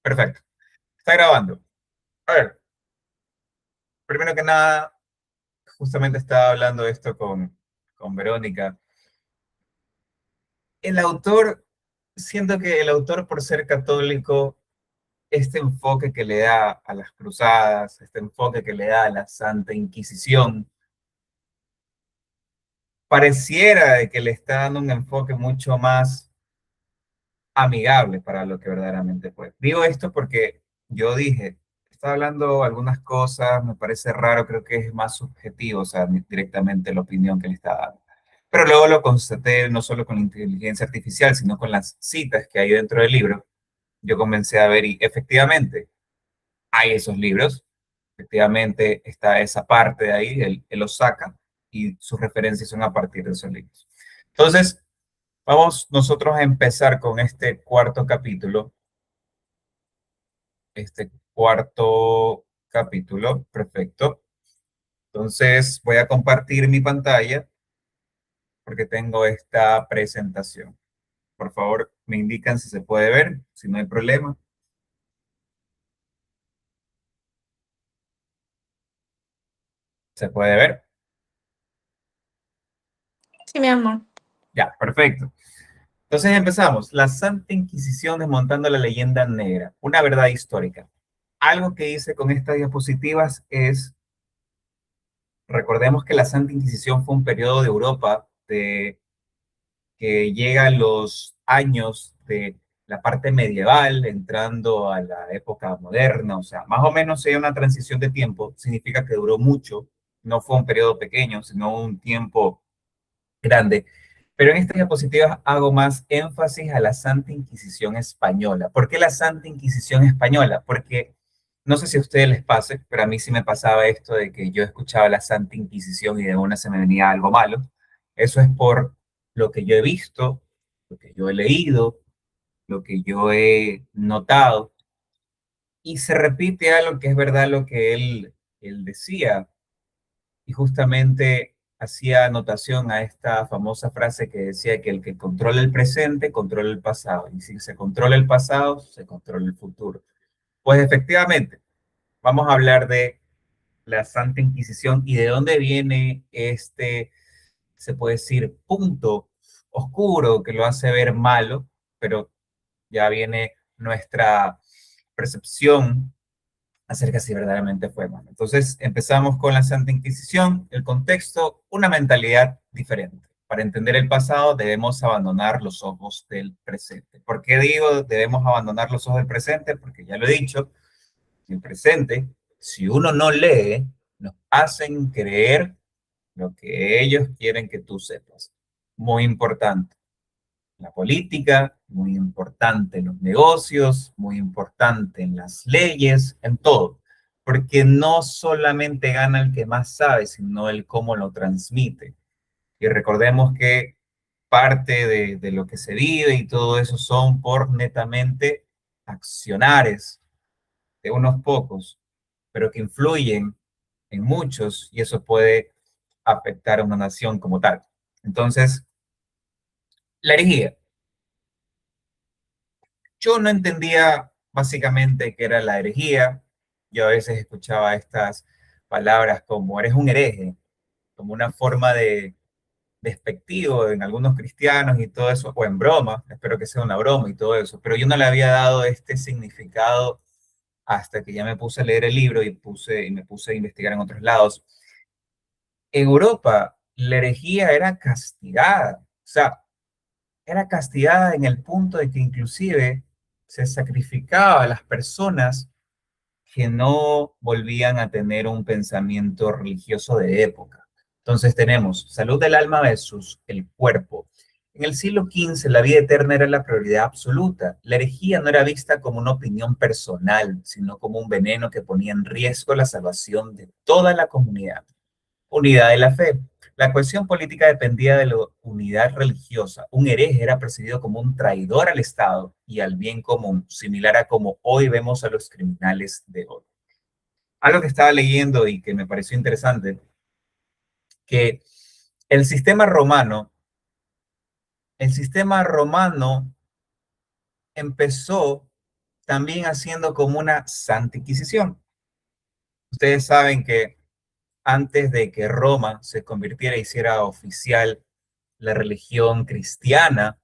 Perfecto. Está grabando. A ver, primero que nada, justamente estaba hablando esto con Verónica. El autor, siento que el autor, por ser católico, este enfoque que le da a las cruzadas, este enfoque que le da a la Santa Inquisición, pareciera de que le está dando un enfoque mucho más amigable para lo que verdaderamente fue. Digo esto porque yo dije, está hablando algunas cosas, me parece raro, creo que es más subjetivo, o sea, directamente la opinión que le está dando. Pero luego lo constaté no solo con la inteligencia artificial, sino con las citas que hay dentro del libro. Yo comencé a ver y efectivamente hay esos libros, efectivamente está esa parte de ahí, él los saca y sus referencias son a partir de esos libros. Entonces, vamos nosotros a empezar con este cuarto capítulo. Este cuarto capítulo, perfecto. Entonces voy a compartir mi pantalla porque tengo esta presentación. Por favor, me indican si se puede ver, si no hay problema. ¿Se puede ver? Sí, mi amor. Ya, perfecto. Entonces empezamos. La Santa Inquisición desmontando la leyenda negra, una verdad histórica. Algo que hice con estas diapositivas es, recordemos que la Santa Inquisición fue un periodo de Europa que llega a los años de la parte medieval, entrando a la época moderna, o sea, más o menos hay una transición de tiempo, significa que duró mucho, no fue un periodo pequeño, sino un tiempo grande. Pero en estas diapositivas hago más énfasis a la Santa Inquisición española. ¿Por qué la Santa Inquisición española? Porque no sé si a ustedes les pase, pero a mí sí me pasaba esto de que yo escuchaba la Santa Inquisición y de una se me venía algo malo. Eso es por lo que yo he visto, lo que yo he leído, lo que yo he notado. Y se repite algo que es verdad lo que él decía, y justamente hacía anotación a esta famosa frase que decía que el que controla el presente controla el pasado, y si se controla el pasado, se controla el futuro. Pues efectivamente, vamos a hablar de la Santa Inquisición y de dónde viene este, se puede decir, punto oscuro que lo hace ver malo, pero ya viene nuestra percepción acerca si verdaderamente fue malo. Entonces empezamos con la Santa Inquisición, el contexto, una mentalidad diferente. Para entender el pasado debemos abandonar los ojos del presente. ¿Por qué digo debemos abandonar los ojos del presente? Porque ya lo he dicho, en el presente, si uno no lee, nos hacen creer lo que ellos quieren que tú sepas. Muy importante la política, muy importante en los negocios, muy importante en las leyes, en todo. Porque no solamente gana el que más sabe, sino el cómo lo transmite. Y recordemos que parte de lo que se vive y todo eso son por netamente accionares de unos pocos, pero que influyen en muchos y eso puede afectar a una nación como tal. Entonces, la herejía. Yo no entendía básicamente qué era la herejía. Yo a veces escuchaba estas palabras como eres un hereje, como una forma de despectivo en algunos cristianos y todo eso, o en broma, espero que sea una broma y todo eso, pero yo no le había dado este significado hasta que ya me puse a leer el libro y me puse a investigar en otros lados. En Europa, la herejía era castigada, o sea, era castigada en el punto de que inclusive se sacrificaba a las personas que no volvían a tener un pensamiento religioso de época. Entonces tenemos salud del alma versus el cuerpo. En el siglo XV la vida eterna era la prioridad absoluta. La herejía no era vista como una opinión personal, sino como un veneno que ponía en riesgo la salvación de toda la comunidad. Unidad de la fe. La cohesión política dependía de la unidad religiosa. Un hereje era percibido como un traidor al Estado y al bien común, similar a como hoy vemos a los criminales de hoy. Algo que estaba leyendo y que me pareció interesante, que el sistema romano, el sistema romano empezó también haciendo como una Santa Inquisición. Ustedes saben que antes de que Roma se convirtiera y hiciera oficial la religión cristiana,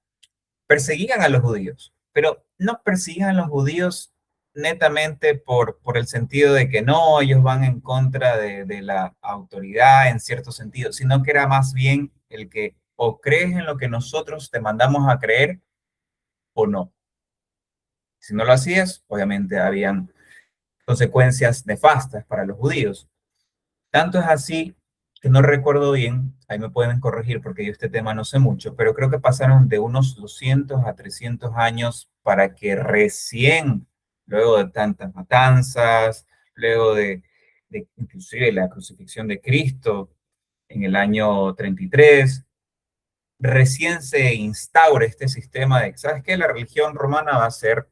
perseguían a los judíos, pero no perseguían a los judíos netamente por el sentido de que no, ellos van en contra de la autoridad en cierto sentido, sino que era más bien el que o crees en lo que nosotros te mandamos a creer o no. Si no lo hacías, obviamente habían consecuencias nefastas para los judíos. Tanto es así que no recuerdo bien, ahí me pueden corregir porque yo este tema no sé mucho, pero creo que pasaron de unos 200 a 300 años para que recién, luego de tantas matanzas, luego de inclusive la crucifixión de Cristo en el año 33, recién se instaura este sistema de, ¿sabes qué? La religión romana va a ser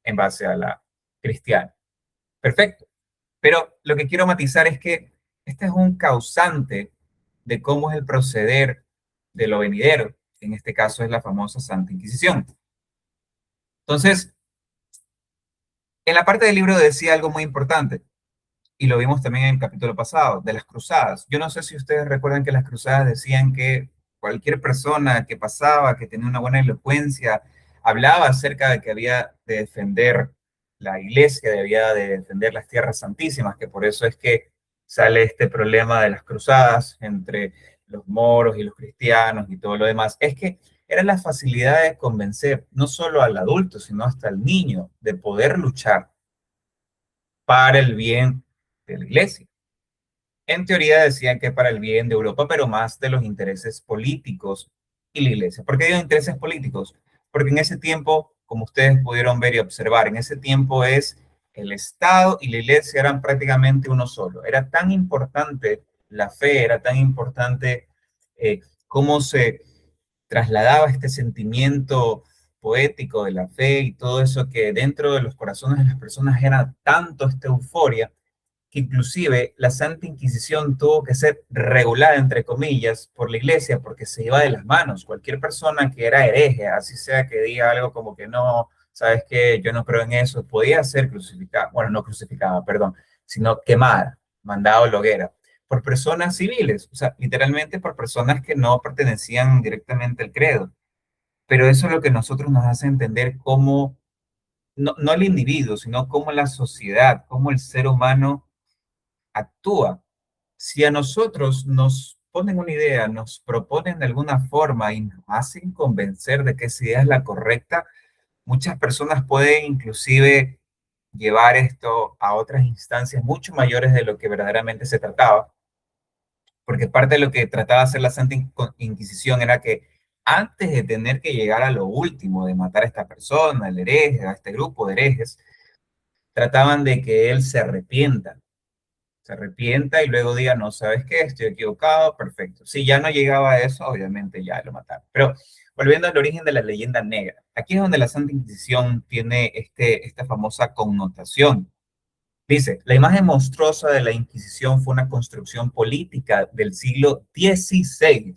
en base a la cristiana. Perfecto. Pero lo que quiero matizar es que este es un causante de cómo es el proceder de lo venidero. En este caso es la famosa Santa Inquisición. Entonces, en la parte del libro decía algo muy importante, y lo vimos también en el capítulo pasado, de las cruzadas. Yo no sé si ustedes recuerdan que las cruzadas decían que cualquier persona que pasaba, que tenía una buena elocuencia, hablaba acerca de que había de defender la iglesia, debía de defender las tierras santísimas, que por eso es que sale este problema de las cruzadas entre los moros y los cristianos y todo lo demás. Es que era la facilidad de convencer no solo al adulto, sino hasta al niño de poder luchar para el bien de la iglesia. En teoría decían que para el bien de Europa, pero más de los intereses políticos y la iglesia. ¿Por qué digo intereses políticos? Porque en ese tiempo, como ustedes pudieron ver y observar, en ese tiempo es el Estado y la iglesia eran prácticamente uno solo. Era tan importante la fe, era tan importante cómo se trasladaba este sentimiento poético de la fe y todo eso que dentro de los corazones de las personas era tanto esta euforia que inclusive la Santa Inquisición tuvo que ser regulada, entre comillas, por la iglesia porque se iba de las manos. Cualquier persona que era hereje, así sea que diga algo como que no, sabes que yo no creo en eso, podía ser crucificada, bueno, no crucificada, perdón, sino quemada, mandada a la hoguera, por personas civiles, o sea, literalmente por personas que no pertenecían directamente al credo. Pero eso es lo que nosotros nos hace entender cómo, no el individuo, sino cómo la sociedad, cómo el ser humano actúa. Si a nosotros nos ponen una idea, nos proponen de alguna forma y nos hacen convencer de que esa idea es la correcta, muchas personas pueden inclusive llevar esto a otras instancias mucho mayores de lo que verdaderamente se trataba, porque parte de lo que trataba de hacer la Santa Inquisición era que antes de tener que llegar a lo último, de matar a esta persona, al hereje, a este grupo de herejes, trataban de que él se arrepienta y luego diga, no, ¿sabes qué? Estoy equivocado, perfecto. Si ya no llegaba a eso, obviamente ya lo mataron. Pero volviendo al origen de la leyenda negra, aquí es donde la Santa Inquisición tiene esta famosa connotación. Dice, la imagen monstruosa de la Inquisición fue una construcción política del siglo XVI.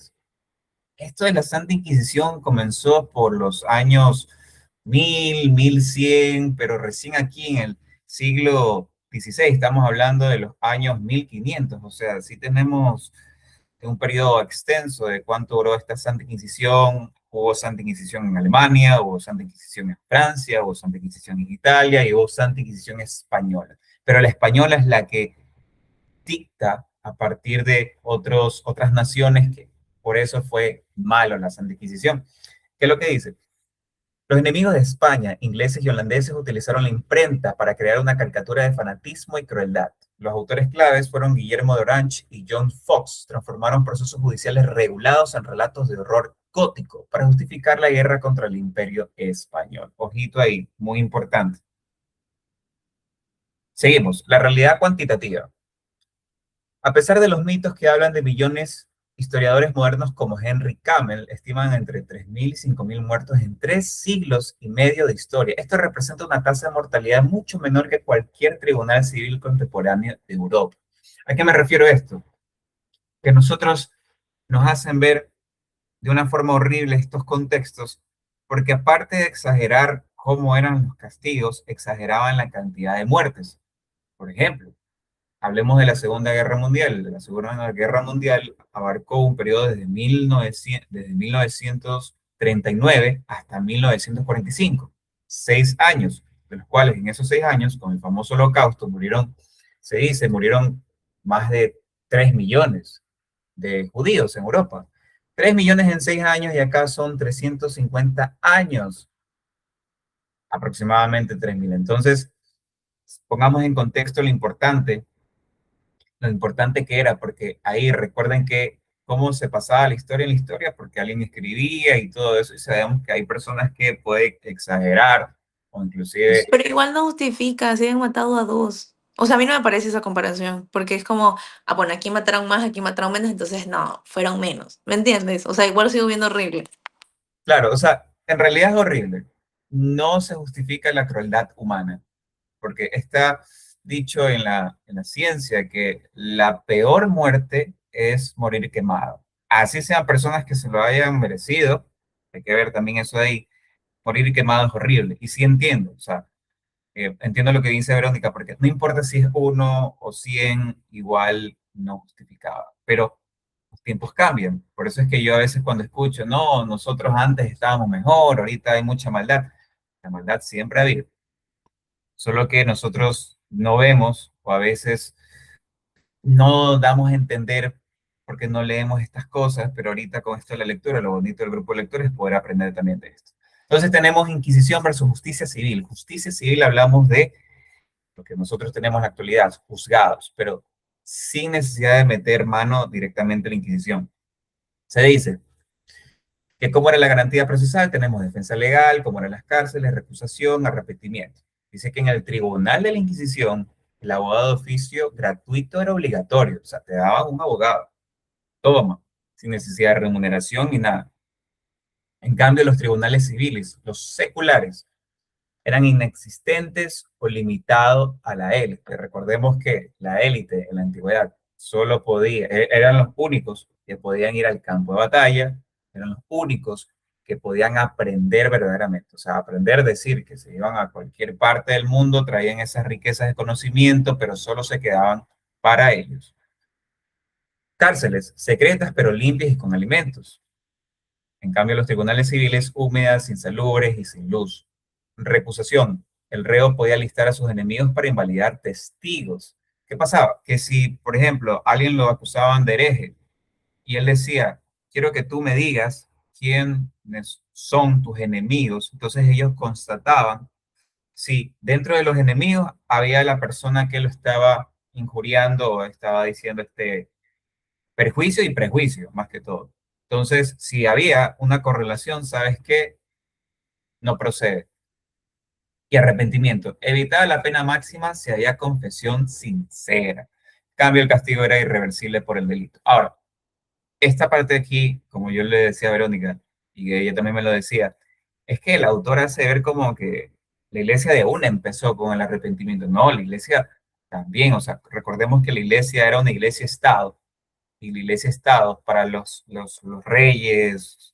Esto de la Santa Inquisición comenzó por los años 1100, pero recién aquí en el siglo XVI, estamos hablando de los años 1500, o sea, sí tenemos un periodo extenso de cuánto duró esta Santa Inquisición. Hubo Santa Inquisición en Alemania, hubo Santa Inquisición en Francia, hubo Santa Inquisición en Italia y hubo Santa Inquisición española. Pero la española es la que dicta a partir de otras naciones que por eso fue malo la Santa Inquisición. ¿Qué es lo que dice? Los enemigos de España, ingleses y holandeses, utilizaron la imprenta para crear una caricatura de fanatismo y crueldad. Los autores claves fueron Guillermo de Orange y John Fox. Transformaron procesos judiciales regulados en relatos de horror gótico para justificar la guerra contra el imperio español. Ojito ahí, muy importante. Seguimos. La realidad cuantitativa. A pesar de los mitos que hablan de millones, historiadores modernos como Henry Campbell estiman entre 3.000 y 5.000 muertos en 3 siglos y medio de historia. Esto representa una tasa de mortalidad mucho menor que cualquier tribunal civil contemporáneo de Europa. ¿A qué me refiero esto? Que nosotros nos hacen ver de una forma horrible estos contextos, porque aparte de exagerar cómo eran los castigos, exageraban la cantidad de muertes. Por ejemplo, hablemos de la Segunda Guerra Mundial. La Segunda Guerra Mundial abarcó un periodo desde 1939 hasta 1945, 6 años, de los cuales en esos 6 años, con el famoso Holocausto, se dice, murieron más de 3 millones de judíos en Europa. 3 millones en 6 años y acá son 350 años, aproximadamente 3.000. Entonces, pongamos en contexto lo importante que era, porque ahí recuerden que cómo se pasaba la historia, porque alguien escribía y todo eso, y sabemos que hay personas que pueden exagerar o inclusive, Pero igual no justifica, si han matado a dos. O sea, a mí no me parece esa comparación, porque es como, ah, bueno, aquí mataron más, aquí mataron menos, entonces no, fueron menos. ¿Me entiendes? O sea, igual sigo viendo horrible. claro, o sea, en realidad es horrible. No se justifica la crueldad humana, porque está dicho en la ciencia que la peor muerte es morir quemado. Así sean personas que se lo hayan merecido, hay que ver también eso de ahí, morir quemado es horrible. Y sí entiendo, o sea, entiendo lo que dice Verónica, porque no importa si es 1 o 100, igual no justificaba. Pero los tiempos cambian. Por eso es que yo a veces cuando escucho, no, nosotros antes estábamos mejor, ahorita hay mucha maldad. La maldad siempre ha habido. Solo que nosotros no vemos o a veces no damos a entender porque no leemos estas cosas, pero ahorita con esto de la lectura, lo bonito del grupo de lectores es poder aprender también de esto. Entonces tenemos Inquisición versus justicia civil. Justicia civil hablamos de lo que nosotros tenemos en la actualidad, juzgados, pero sin necesidad de meter mano directamente en la Inquisición. Se dice que como era la garantía procesal, tenemos defensa legal, como eran las cárceles, recusación, arrepentimiento. Dice que en el tribunal de la Inquisición, el abogado de oficio gratuito era obligatorio, o sea, te daban un abogado, toma, sin necesidad de remuneración ni nada. En cambio, los tribunales civiles, los seculares, eran inexistentes o limitados a la élite. Recordemos que la élite en la antigüedad solo eran los únicos que podían ir al campo de batalla, eran los únicos que podían aprender verdaderamente, o sea, aprender, decir que se iban a cualquier parte del mundo, traían esas riquezas de conocimiento, pero solo se quedaban para ellos. Cárceles secretas, pero limpias y con alimentos. En cambio, los tribunales civiles húmedas, insalubres y sin luz. Recusación. El reo podía listar a sus enemigos para invalidar testigos. ¿Qué pasaba? Que si, por ejemplo, alguien lo acusaban de hereje y él decía, quiero que tú me digas quiénes son tus enemigos, entonces ellos constataban si dentro de los enemigos había la persona que lo estaba injuriando o estaba diciendo perjuicio y prejuicio, más que todo. Entonces, si había una correlación, ¿sabes qué? No procede. Y arrepentimiento. Evitaba la pena máxima si había confesión sincera. En cambio, el castigo era irreversible por el delito. Ahora, esta parte de aquí, como yo le decía a Verónica, y ella también me lo decía, es que el autor hace ver como que la iglesia de una empezó con el arrepentimiento. No, la iglesia también, o sea, recordemos que la iglesia era una iglesia-estado y la iglesia-estado para los reyes,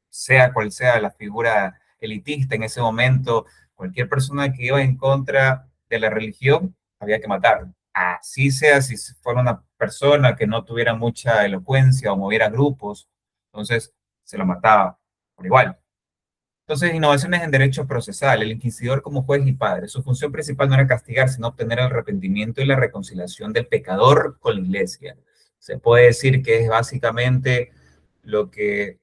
sea cual sea la figura elitista en ese momento, cualquier persona que iba en contra de la religión, había que matarlo. Así sea, si fuera una persona que no tuviera mucha elocuencia o moviera grupos, entonces se lo mataba por igual. Entonces, innovaciones en derecho procesal. El inquisidor como juez y padre. Su función principal no era castigar, sino obtener el arrepentimiento y la reconciliación del pecador con la iglesia. Se puede decir que es básicamente lo que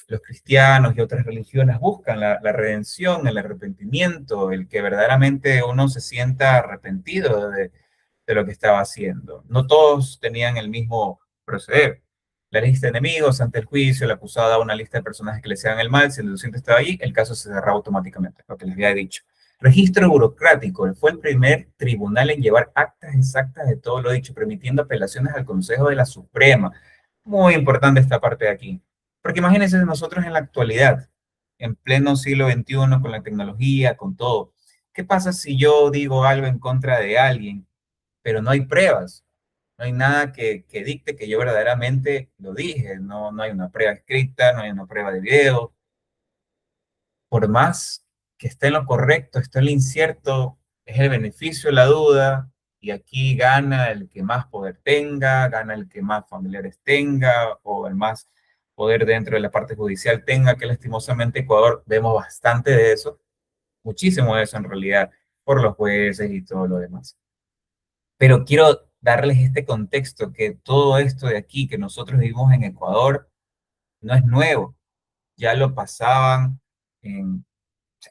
los cristianos y otras religiones buscan, la redención, el arrepentimiento, el que verdaderamente uno se sienta arrepentido de lo que estaba haciendo. No todos tenían el mismo proceder. La lista de enemigos ante el juicio, el acusado daba una lista de personajes que le hacían el mal, si el inocente estaba allí, el caso se cerraba automáticamente, lo que les había dicho. Registro burocrático, fue el primer tribunal en llevar actas exactas de todo lo dicho, permitiendo apelaciones al Consejo de la Suprema. Muy importante esta parte de aquí, porque imagínense nosotros en la actualidad, en pleno siglo XXI, con la tecnología, con todo. ¿Qué pasa si yo digo algo en contra de alguien, pero no hay pruebas? No hay nada que dicte que yo verdaderamente lo dije. No, no hay una prueba escrita, no hay una prueba de video. Por más que está en lo correcto, está en lo incierto, es el beneficio de la duda, y aquí gana el que más poder tenga, gana el que más familiares tenga, o el más poder dentro de la parte judicial tenga, que lastimosamente Ecuador vemos bastante de eso, muchísimo de eso en realidad, por los jueces y todo lo demás. Pero quiero darles este contexto, que todo esto de aquí que nosotros vivimos en Ecuador no es nuevo, ya lo pasaban en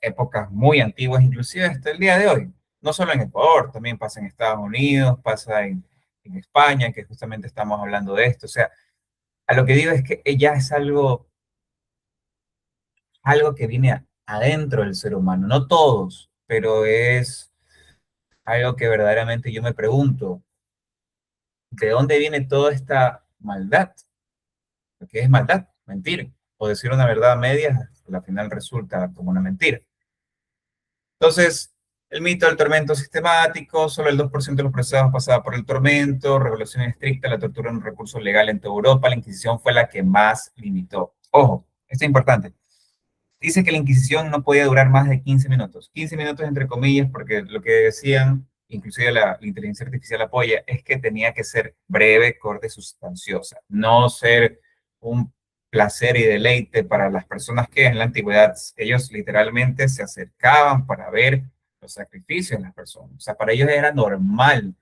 épocas muy antiguas, inclusive hasta el día de hoy. No solo en Ecuador, también pasa en Estados Unidos, pasa en España, que justamente estamos hablando de esto. O sea, a lo que digo es que ella es algo que viene adentro del ser humano, no todos, pero es algo que verdaderamente yo me pregunto, ¿de dónde viene toda esta maldad? ¿Qué es maldad? Mentir. O decir una verdad a medias, al final resulta como una mentira. Entonces, el mito del tormento sistemático, solo el 2% de los procesados pasaba por el tormento, regulación estricta, la tortura es un recurso legal en toda Europa, la Inquisición fue la que más limitó. Ojo, esto es importante. Dice que la Inquisición no podía durar más de 15 minutos. 15 minutos entre comillas, porque lo que decían, inclusive la inteligencia artificial apoya, es que tenía que ser breve, corta y sustanciosa. No ser un placer y deleite para las personas que en la antigüedad ellos literalmente se acercaban para ver los sacrificios de las personas. O sea, para ellos era normal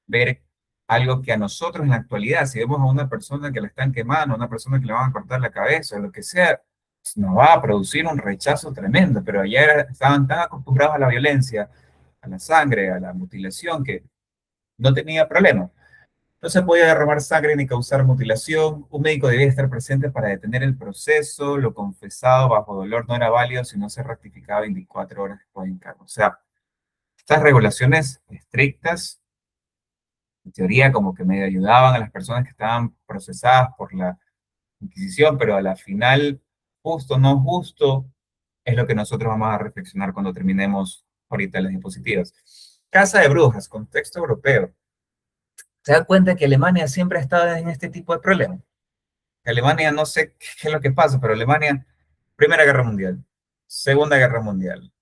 ver algo que a nosotros en la actualidad, si vemos a una persona que la están quemando, a una persona que le van a cortar la cabeza, o lo que sea, pues, nos va a producir un rechazo tremendo, pero ayer estaban tan acostumbrados a la violencia, a la sangre, a la mutilación, que no tenía problema. No se podía derramar sangre ni causar mutilación. Un médico debía estar presente para detener el proceso. Lo confesado bajo dolor no era válido si no se rectificaba 24 horas después de encargo. O sea, estas regulaciones estrictas, en teoría, como que medio ayudaban a las personas que estaban procesadas por la Inquisición, pero a la final, justo o no justo, es lo que nosotros vamos a reflexionar cuando terminemos ahorita las diapositivas. Casa de brujas, contexto europeo. ¿Se da cuenta que Alemania siempre ha estado en este tipo de problemas? Alemania, no sé qué es lo que pasa, pero Alemania, Primera Guerra Mundial, Segunda Guerra Mundial.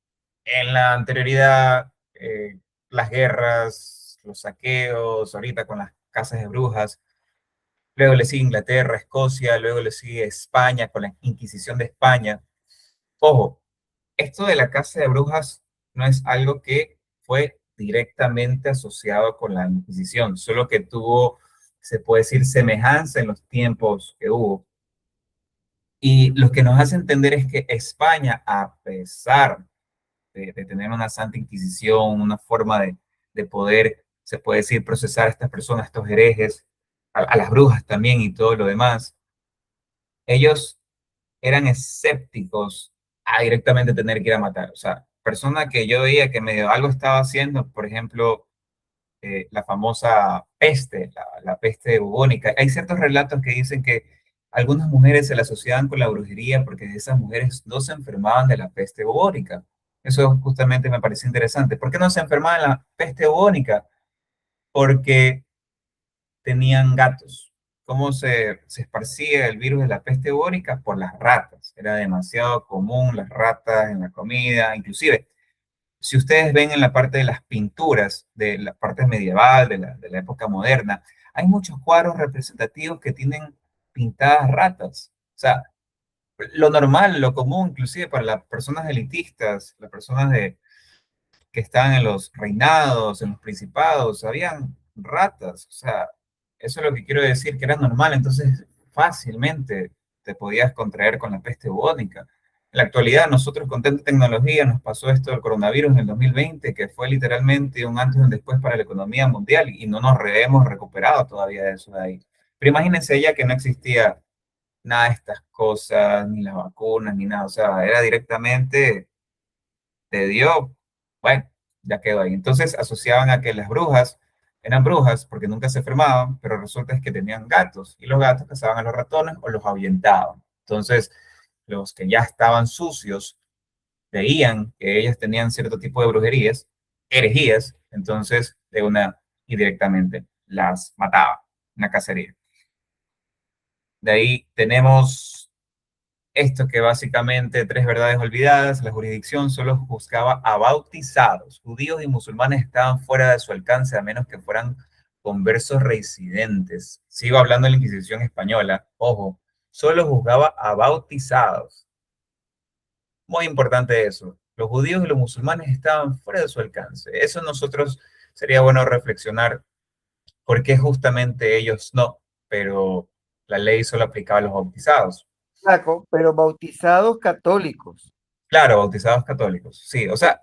En la anterioridad, las guerras, los saqueos, ahorita con las casas de brujas. Luego le sigue Inglaterra, Escocia, luego le sigue España con la Inquisición de España. Ojo, esto de la casa de brujas no es algo que fue directamente asociado con la Inquisición, solo que tuvo, se puede decir, semejanza en los tiempos que hubo. Y lo que nos hace entender es que España, a pesar de tener una santa inquisición, una forma de poder, se puede decir, procesar a estas personas, a estos herejes, a las brujas también y todo lo demás, ellos eran escépticos a directamente tener que ir a matar. O sea, persona que yo veía que medio algo estaba haciendo, por ejemplo, la famosa peste, la peste bubónica. Hay ciertos relatos que dicen que algunas mujeres se la asociaban con la brujería porque esas mujeres no se enfermaban de la peste bubónica. Eso justamente me pareció interesante. ¿Por qué no se enfermaban de la peste bubónica? Porque tenían gatos. ¿Cómo se esparcía el virus de la peste bubónica? Por las ratas. Era demasiado común las ratas en la comida, inclusive si ustedes ven en la parte de las pinturas, de la parte medieval, de la época moderna, hay muchos cuadros representativos que tienen pintadas ratas. O sea, lo normal, lo común, inclusive para las personas elitistas, las personas que estaban en los reinados, en los principados, habían ratas. O sea, eso es lo que quiero decir, que era normal. Entonces, fácilmente te podías contraer con la peste bubónica. En la actualidad, nosotros con tanta tecnología nos pasó esto del coronavirus en el 2020, que fue literalmente un antes y un después para la economía mundial, y no nos hemos recuperado todavía de eso de ahí. Pero imagínense ya que no existía nada de estas cosas, ni las vacunas, ni nada. O sea, era directamente, te dio, bueno, ya quedó ahí. Entonces asociaban a que las brujas eran brujas porque nunca se enfermaban, pero resulta es que tenían gatos, y los gatos cazaban a los ratones o los ahuyentaban. Entonces, los que ya estaban sucios veían que ellas tenían cierto tipo de brujerías, herejías, entonces de una y directamente las mataba, una cacería. De ahí tenemos Esto que básicamente tres verdades olvidadas, la jurisdicción solo juzgaba a bautizados. Judíos y musulmanes estaban fuera de su alcance a menos que fueran conversos reincidentes. Sigo hablando de la Inquisición española, ojo, solo juzgaba a bautizados. Muy importante eso. Los judíos y los musulmanes estaban fuera de su alcance. Eso nosotros sería bueno reflexionar por qué justamente ellos no, pero la ley solo aplicaba a los bautizados. Flaco, pero bautizados católicos. Claro, bautizados católicos. Sí, o sea,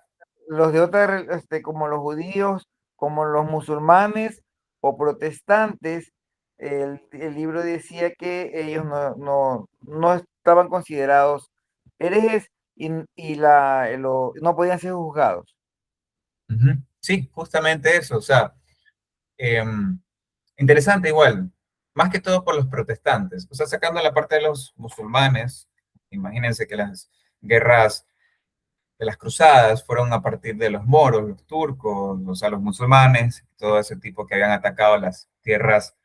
Los de otras, como los judíos, como los musulmanes o protestantes, el libro decía que ellos no estaban considerados herejes y no podían ser juzgados. ujú, sí, justamente eso. O sea, em, interesante igual, más que todo por los protestantes. O sea, sacando la parte de los musulmanes, imagínense que las guerras de las cruzadas fueron a partir de los moros, los turcos, o sea, los musulmanes, todo ese tipo que habían atacado las tierras,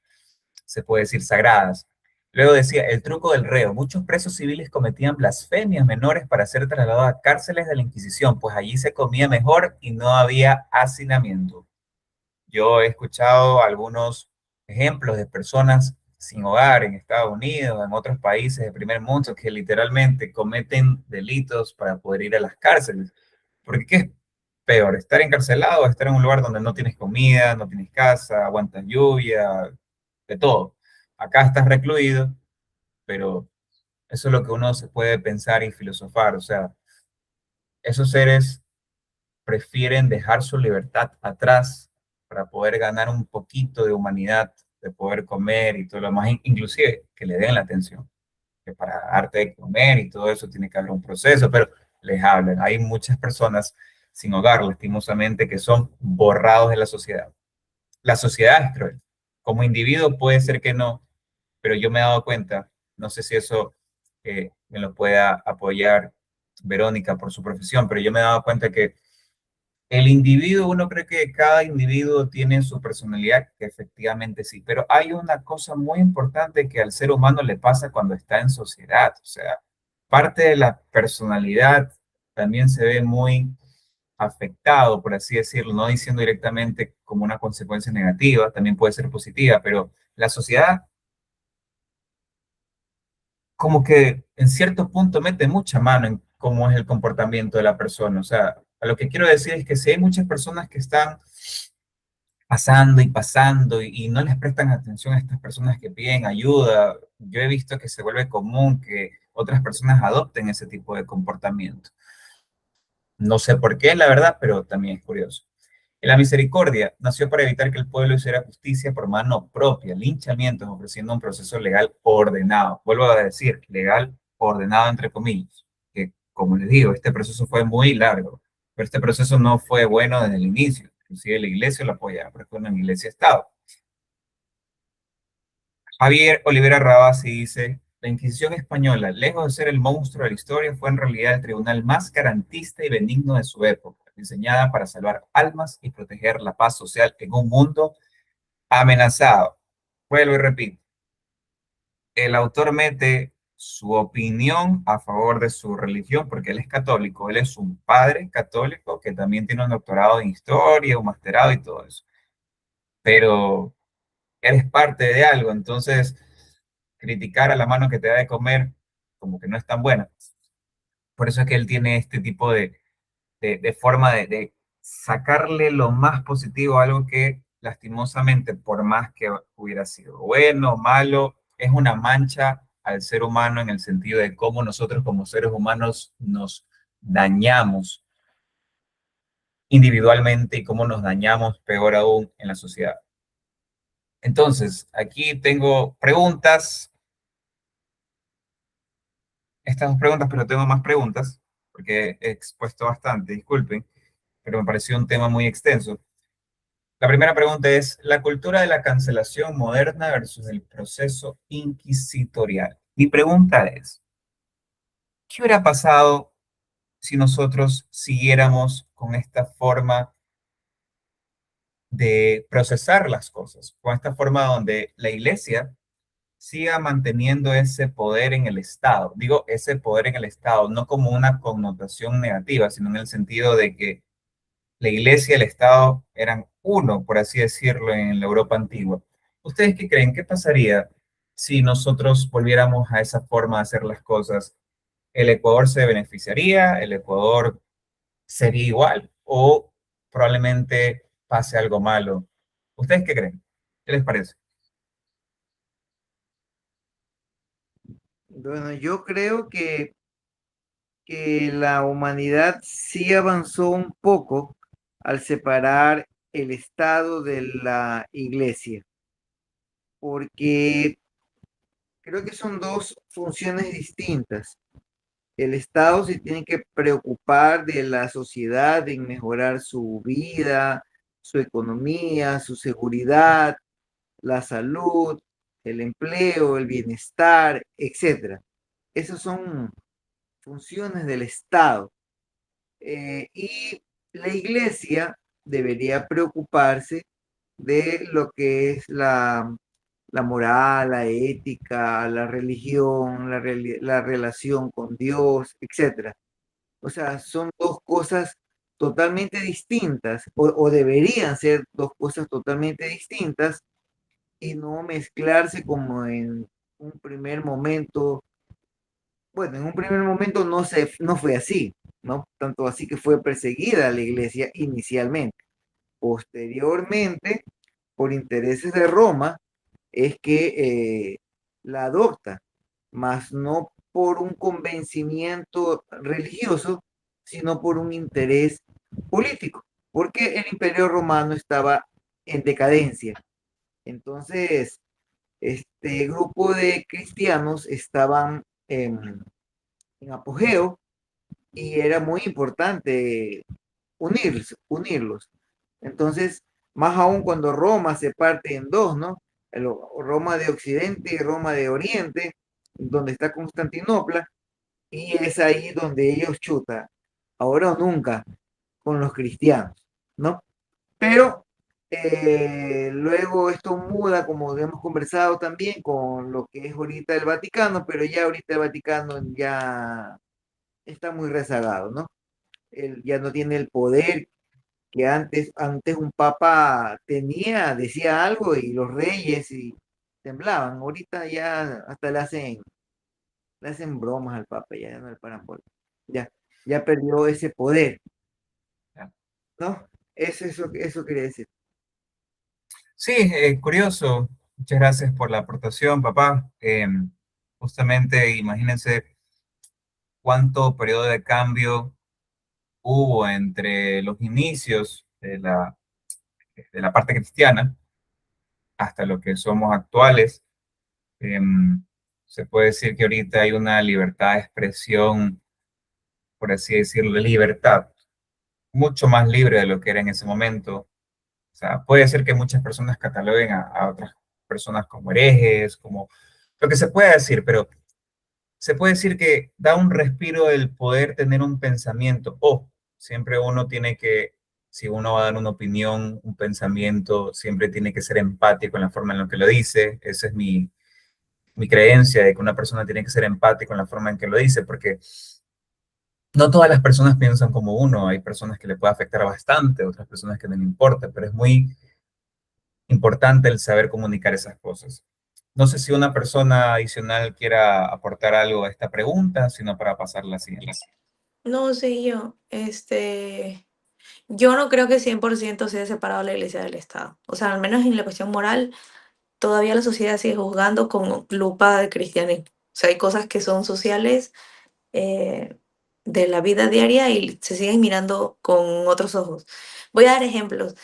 se puede decir, sagradas. Luego decía, el truco del reo. Muchos presos civiles cometían blasfemias menores para ser trasladados a cárceles de la Inquisición, pues allí se comía mejor y no había hacinamiento. Yo he escuchado algunos ejemplos de personas sin hogar en Estados Unidos, en otros países de primer mundo, que literalmente cometen delitos para poder ir a las cárceles. Porque ¿qué es peor? ¿Estar encarcelado o estar en un lugar donde no tienes comida, no tienes casa, aguantas lluvia, de todo? Acá estás recluido, pero eso es lo que uno se puede pensar y filosofar. O sea, esos seres prefieren dejar su libertad atrás para poder ganar un poquito de humanidad, de poder comer y todo lo más, inclusive que le den la atención, que para darte de comer y todo eso tiene que haber un proceso, pero les hablan. Hay muchas personas sin hogar, lastimosamente, que son borrados de la sociedad. La sociedad es cruel. Como individuo puede ser que no, pero yo me he dado cuenta, no sé si eso me lo pueda apoyar Verónica por su profesión, pero yo me he dado cuenta que el individuo, uno cree que cada individuo tiene su personalidad, que efectivamente sí, pero hay una cosa muy importante que al ser humano le pasa cuando está en sociedad, o sea, parte de la personalidad también se ve muy afectado, por así decirlo, no diciendo directamente como una consecuencia negativa, también puede ser positiva, pero la sociedad como que en cierto punto mete mucha mano en cómo es el comportamiento de la persona. O sea, a lo que quiero decir es que si hay muchas personas que están pasando y pasando y no les prestan atención a estas personas que piden ayuda, yo he visto que se vuelve común que otras personas adopten ese tipo de comportamiento. No sé por qué, la verdad, pero también es curioso. La misericordia nació para evitar que el pueblo hiciera justicia por mano propia, linchamientos, ofreciendo un proceso legal ordenado. Vuelvo a decir, legal ordenado entre comillas, que como les digo, este proceso fue muy largo, pero este proceso no fue bueno desde el inicio. Inclusive la iglesia lo apoyaba, pero fue una iglesia-estado. Javier Olivera Rabasi dice, la Inquisición española, lejos de ser el monstruo de la historia, fue en realidad el tribunal más garantista y benigno de su época, diseñada para salvar almas y proteger la paz social en un mundo amenazado. Vuelvo y repito, el autor mete su opinión a favor de su religión porque él es católico, él es un padre católico que también tiene un doctorado en historia, un masterado y todo eso, pero eres parte de algo, entonces criticar a la mano que te da de comer como que no es tan buena. Por eso es que él tiene este tipo de forma de sacarle lo más positivo a algo que lastimosamente, por más que hubiera sido bueno o malo, es una mancha al ser humano en el sentido de cómo nosotros como seres humanos nos dañamos individualmente y cómo nos dañamos peor aún en la sociedad. Entonces, aquí tengo preguntas, estas dos preguntas, pero tengo más preguntas, porque he expuesto bastante, disculpen, pero me pareció un tema muy extenso. La primera pregunta es, ¿la cultura de la cancelación moderna versus el proceso inquisitorial? Mi pregunta es, ¿qué hubiera pasado si nosotros siguiéramos con esta forma de procesar las cosas, con esta forma donde la iglesia siga manteniendo ese poder en el Estado. Digo, ese poder en el Estado, no como una connotación negativa, sino en el sentido de que la Iglesia y el Estado eran uno, por así decirlo, en la Europa antigua. ¿Ustedes qué creen? ¿Qué pasaría si nosotros volviéramos a esa forma de hacer las cosas? ¿El Ecuador se beneficiaría? ¿El Ecuador sería igual? ¿O probablemente pase algo malo? ¿Ustedes qué creen? ¿Qué les parece? Bueno, yo creo que la humanidad sí avanzó un poco al separar el Estado de la Iglesia, porque creo que son dos funciones distintas. El Estado se tiene que preocupar de la sociedad, en mejorar su vida, su economía, su seguridad, la salud, el empleo, el bienestar, etcétera. Esas son funciones del Estado. Y la Iglesia debería preocuparse de lo que es la moral, la ética, la religión, la relación con Dios, etcétera. O sea, son dos cosas totalmente distintas, o deberían ser dos cosas totalmente distintas, y no mezclarse como en un primer momento. Bueno, en un primer momento no fue así, ¿no? Tanto así que fue perseguida la iglesia inicialmente. Posteriormente, por intereses de Roma, es que la adopta, mas no por un convencimiento religioso, sino por un interés político, porque el imperio romano estaba en decadencia. Entonces, este grupo de cristianos estaban en apogeo y era muy importante unirlos. Entonces, más aún cuando Roma se parte en dos, ¿no? Roma de Occidente y Roma de Oriente, donde está Constantinopla, y es ahí donde ellos chutan, ahora o nunca, con los cristianos, ¿no? Pero luego esto muda, como hemos conversado también, con lo que es ahorita el Vaticano, pero ya ahorita el Vaticano ya está muy rezagado, ¿no? Él ya no tiene el poder que antes un papa tenía, decía algo y los reyes y temblaban. Ahorita ya hasta le hacen bromas al papa, ya no le paran bola. Ya, ya perdió ese poder, ¿no? Eso quería decir. Sí, curioso. Muchas gracias por la aportación, papá. Justamente, imagínense cuánto periodo de cambio hubo entre los inicios de la parte cristiana hasta lo que somos actuales. Se puede decir que ahorita hay una libertad de expresión, por así decirlo, de libertad, mucho más libre de lo que era en ese momento. O sea, puede ser que muchas personas cataloguen a otras personas como herejes, como lo que se puede decir, pero se puede decir que da un respiro el poder tener un pensamiento. O siempre uno tiene que, si uno va a dar una opinión, un pensamiento, siempre tiene que ser empático en la forma en la que lo dice. Esa es mi creencia de que una persona tiene que ser empático en la forma en que lo dice, porque no todas las personas piensan como uno. Hay personas que le puede afectar bastante, otras personas que no le importa, pero es muy importante el saber comunicar esas cosas. No sé si una persona adicional quiera aportar algo a esta pregunta, sino para pasar a la siguiente. No sé yo, yo no creo que 100% sea separado la iglesia del Estado. O sea, al menos en la cuestión moral, todavía la sociedad sigue juzgando con lupa de cristianismo. O sea, hay cosas que son sociales eh, de la vida diaria y se siguen mirando con otros ojos. Voy a dar ejemplos.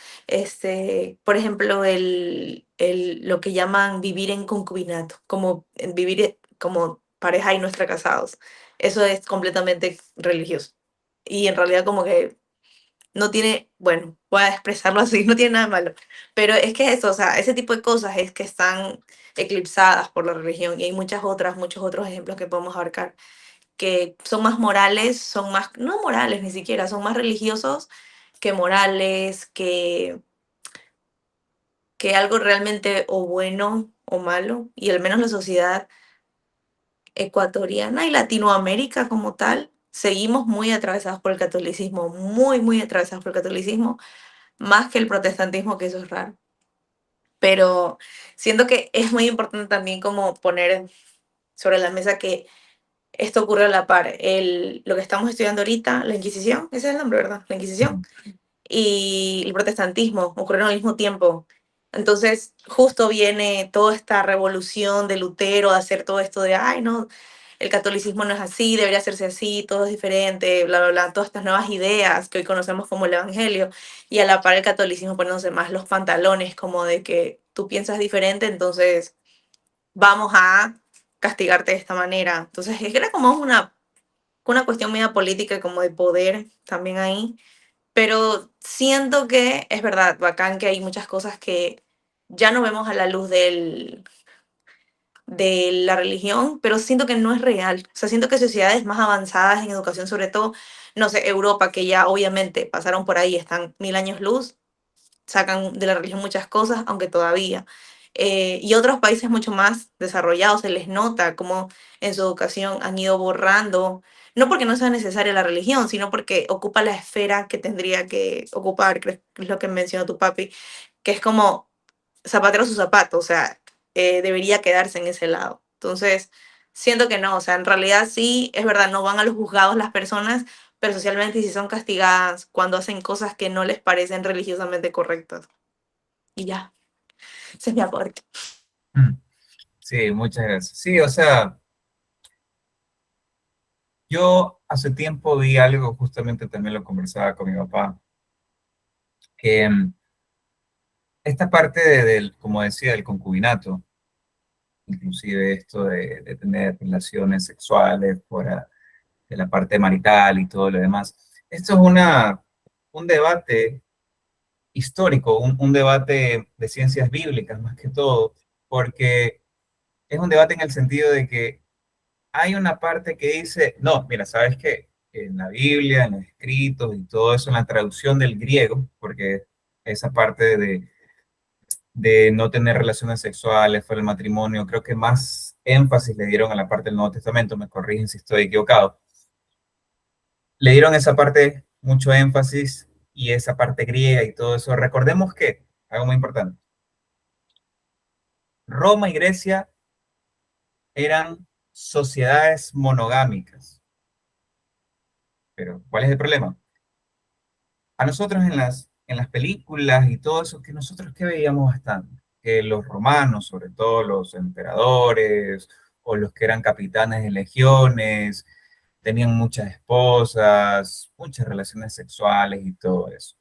Por ejemplo, lo que llaman vivir en concubinato, como vivir como pareja y no estar casados. Eso es completamente religioso. Y en realidad como que no tiene, bueno, voy a expresarlo así, no tiene nada de malo. Pero es que eso, o sea, ese tipo de cosas es que están eclipsadas por la religión y hay muchos otros ejemplos que podemos abarcar que son más morales, son más, no morales ni siquiera, son más religiosos que morales, que que algo realmente o bueno o malo, y al menos la sociedad ecuatoriana y Latinoamérica como tal, seguimos muy atravesados por el catolicismo, muy, muy atravesados por el catolicismo, más que el protestantismo, que eso es raro. Pero siento que es muy importante también como poner sobre la mesa que esto ocurre a la par. Lo que estamos estudiando ahorita, la Inquisición, ese es el nombre, ¿verdad? La Inquisición y el protestantismo ocurrieron al mismo tiempo. Entonces, justo viene toda esta revolución de Lutero a hacer todo esto de, ay, no, el catolicismo no es así, debería hacerse así, todo es diferente, bla, bla, bla, todas estas nuevas ideas que hoy conocemos como el Evangelio, y a la par el catolicismo poniéndose más los pantalones, como de que tú piensas diferente, entonces vamos a castigarte de esta manera. Entonces, era como una cuestión media política y como de poder también ahí, pero siento que es verdad, bacán que hay muchas cosas que ya no vemos a la luz de la religión, pero siento que no es real. O sea, siento que sociedades más avanzadas en educación, sobre todo, no sé, Europa, que ya obviamente pasaron por ahí, están 1000 años luz, sacan de la religión muchas cosas, aunque todavía. Y otros países mucho más desarrollados se les nota como en su educación han ido borrando, no porque no sea necesaria la religión, sino porque ocupa la esfera que tendría que ocupar, que es lo que mencionó tu papi, que es como zapatero a su zapato, o sea, debería quedarse en ese lado. Entonces, siento que no, o sea, en realidad sí, es verdad, no van a los juzgados las personas, pero socialmente sí son castigadas cuando hacen cosas que no les parecen religiosamente correctas. Y ya, ese es mi aporte. Sí, muchas gracias. Sí, o sea, yo hace tiempo vi algo, justamente también lo conversaba con mi papá, que esta parte del, como decía, del concubinato, inclusive esto de tener relaciones sexuales fuera de la parte marital y todo lo demás, esto es un debate histórico, un debate de ciencias bíblicas más que todo, porque es un debate en el sentido de que hay una parte que dice, no, mira, sabes que en la Biblia, en los escritos y todo eso, en la traducción del griego, porque esa parte de no tener relaciones sexuales fuera del matrimonio, creo que más énfasis le dieron a la parte del Nuevo Testamento, me corrigen si estoy equivocado, le dieron esa parte mucho énfasis y esa parte griega y todo eso. Recordemos que, algo muy importante, Roma y Grecia eran sociedades monogámicas, pero ¿cuál es el problema? A nosotros en las películas y todo eso, que nosotros que veíamos bastante, que los romanos, sobre todo los emperadores o los que eran capitanes de legiones, tenían muchas esposas, muchas relaciones sexuales y todo eso.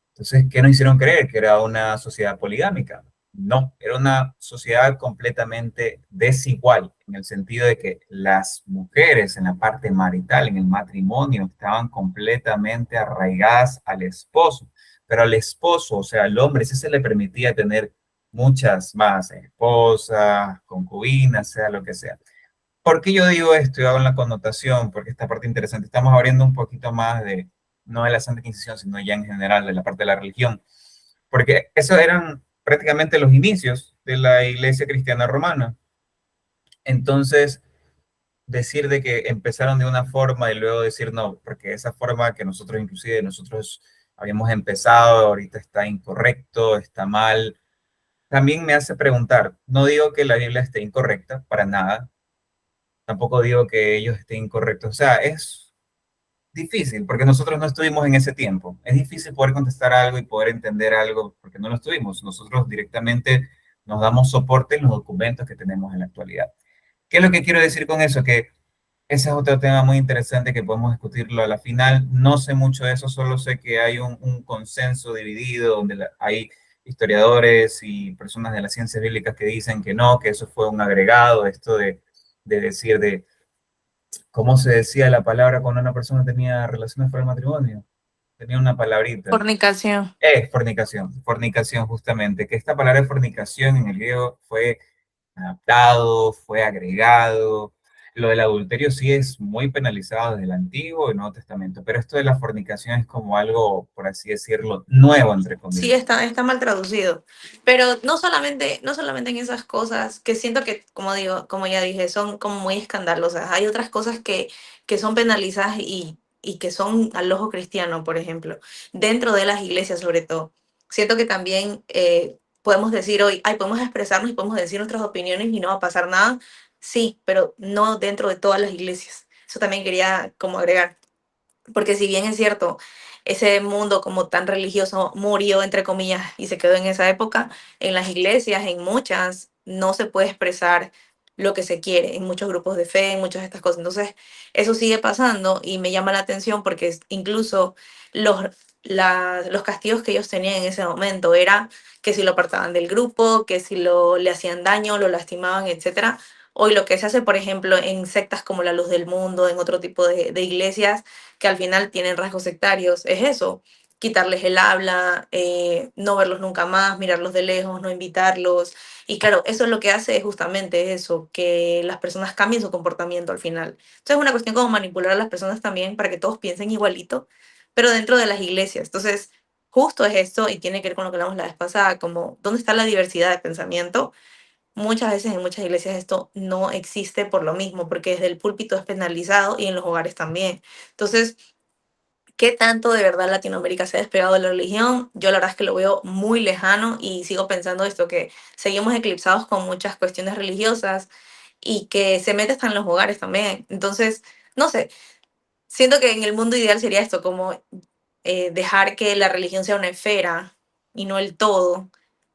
Entonces, ¿qué nos hicieron creer? Que era una sociedad poligámica. No, era una sociedad completamente desigual, en el sentido de que las mujeres en la parte marital, en el matrimonio, estaban completamente arraigadas al esposo, pero al esposo, o sea, al hombre, sí se le permitía tener muchas más esposas, concubinas, sea lo que sea. ¿Por qué yo digo esto y hago la connotación? Porque esta parte interesante, estamos abriendo un poquito más de, no de la Santa Inquisición, sino ya en general de la parte de la religión, porque esos eran prácticamente los inicios de la iglesia cristiana romana. Entonces, decir de que empezaron de una forma y luego decir no, porque esa forma que nosotros inclusive nosotros habíamos empezado, ahorita está incorrecto, está mal, también me hace preguntar, no digo que la Biblia esté incorrecta, para nada, tampoco digo que ellos estén incorrectos. O sea, es difícil porque nosotros no estuvimos en ese tiempo. Es difícil poder contestar algo y poder entender algo porque no lo estuvimos. Nosotros directamente nos damos soporte en los documentos que tenemos en la actualidad. ¿Qué es lo que quiero decir con eso? Que ese es otro tema muy interesante que podemos discutirlo a la final. No sé mucho de eso, solo sé que hay un consenso dividido donde hay historiadores y personas de las ciencias bíblicas que dicen que no, que eso fue un agregado, esto de decir de cómo se decía la palabra cuando una persona tenía relaciones fuera del matrimonio. Tenía una palabrita. Fornicación. Fornicación, fornicación justamente, que esta palabra de fornicación en el griego fue adaptado, fue agregado, Lo del adulterio sí es muy penalizado desde el Antiguo y Nuevo Testamento, pero esto de la fornicación es como algo, por así decirlo, nuevo, entre Sí, comillas. está mal traducido. Pero no solamente en esas cosas, que siento que, como digo, como ya dije, son como muy escandalosas. Hay otras cosas que son penalizadas y que son al ojo cristiano, por ejemplo, dentro de las iglesias sobre todo. Siento que también podemos decir hoy, ay, podemos expresarnos y podemos decir nuestras opiniones y no va a pasar nada. Sí, pero no dentro de todas las iglesias. Eso también quería como agregar. Porque si bien es cierto, ese mundo como tan religioso murió, entre comillas, y se quedó en esa época, en las iglesias, en muchas, no se puede expresar lo que se quiere, en muchos grupos de fe, en muchas de estas cosas. Entonces, eso sigue pasando y me llama la atención porque incluso los, los castigos que ellos tenían en ese momento era que si lo apartaban del grupo, que si le hacían daño, lo lastimaban, etcétera. Hoy lo que se hace, por ejemplo, en sectas como la Luz del Mundo, en otro tipo de iglesias, que al final tienen rasgos sectarios, es eso, quitarles el habla, no verlos nunca más, mirarlos de lejos, no invitarlos. Y claro, eso es lo que hace justamente eso, que las personas cambien su comportamiento al final. Entonces es una cuestión como manipular a las personas también para que todos piensen igualito, pero dentro de las iglesias. Entonces, justo es esto y tiene que ver con lo que hablamos la vez pasada, como dónde está la diversidad de pensamiento. Muchas veces en muchas iglesias esto no existe por lo mismo, porque desde el púlpito es penalizado y en los hogares también. Entonces, ¿qué tanto de verdad Latinoamérica se ha despegado de la religión? Yo la verdad es que lo veo muy lejano y sigo pensando esto, que seguimos eclipsados con muchas cuestiones religiosas y que se mete hasta en los hogares también. Entonces, no sé, siento que en el mundo ideal sería esto, como dejar que la religión sea una esfera y no el todo,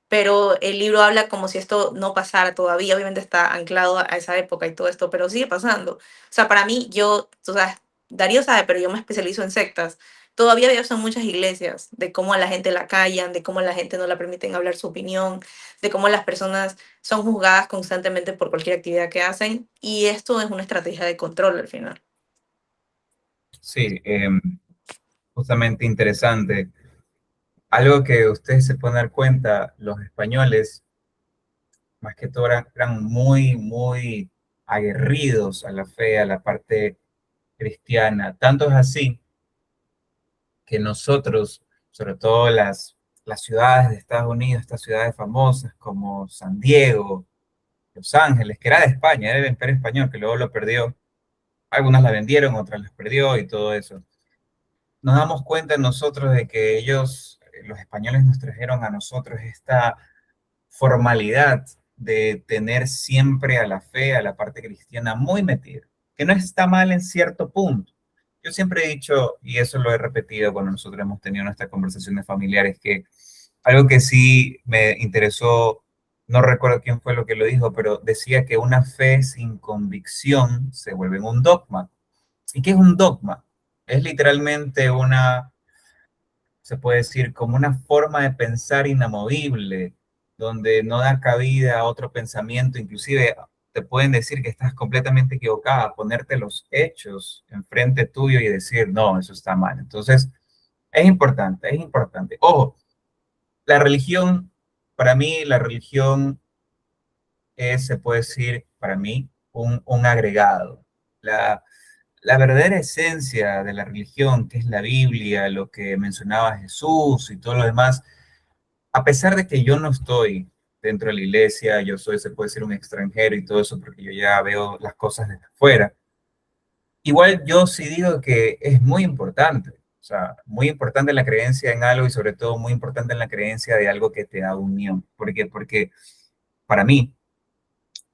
pero el libro habla como si esto no pasara todavía, obviamente está anclado a esa época y todo esto, pero sigue pasando. O sea, para mí, yo, tú sabes, Darío sabe, pero yo me especializo en sectas. Todavía veo eso en muchas iglesias, de cómo a la gente la callan, de cómo a la gente no la permiten hablar su opinión, de cómo las personas son juzgadas constantemente por cualquier actividad que hacen, y esto es una estrategia de control al final. Sí, justamente interesante. Algo que ustedes se pueden dar cuenta, los españoles, más que todo, eran muy, muy aguerridos a la fe, a la parte cristiana. Tanto es así que nosotros, sobre todo las ciudades de Estados Unidos, estas ciudades famosas como San Diego, Los Ángeles, que era de España, era el Imperio Español, que luego lo perdió. Algunas la vendieron, otras las perdió y todo eso. Nos damos cuenta nosotros de que ellos, los españoles, nos trajeron a nosotros esta formalidad de tener siempre a la fe, a la parte cristiana muy metida, que no está mal en cierto punto. Yo siempre he dicho, y eso lo he repetido cuando nosotros hemos tenido nuestras conversaciones familiares, que algo que sí me interesó, no recuerdo quién fue lo que lo dijo, pero decía que una fe sin convicción se vuelve un dogma. ¿Y qué es un dogma? Es literalmente se puede decir, como una forma de pensar inamovible, donde no da cabida a otro pensamiento, inclusive te pueden decir que estás completamente equivocada, ponerte los hechos enfrente tuyo y decir, no, eso está mal. Entonces, es importante, es importante. Ojo, la religión, para mí, la religión es, se puede decir, para mí, un agregado. La verdadera esencia de la religión, que es la Biblia, lo que mencionaba Jesús y todo lo demás, a pesar de que yo no estoy dentro de la iglesia, yo soy, se puede decir, un extranjero y todo eso, porque yo ya veo las cosas desde afuera, igual yo sí digo que es muy importante, o sea, muy importante la creencia en algo y sobre todo muy importante en la creencia de algo que te da unión. ¿Por qué? Porque para mí,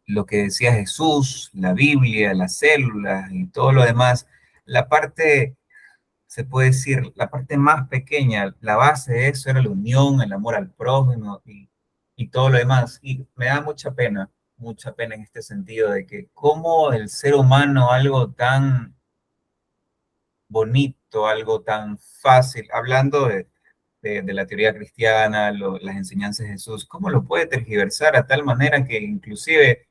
lo que decía Jesús, la Biblia, las células y todo lo demás, la parte se puede decir, la parte más pequeña, la base de eso era la unión, el amor al prójimo y todo lo demás. Y me da mucha pena en este sentido de que como el ser humano, algo tan bonito, algo tan fácil, hablando de la teoría cristiana, las enseñanzas de Jesús, cómo lo puede tergiversar a tal manera que inclusive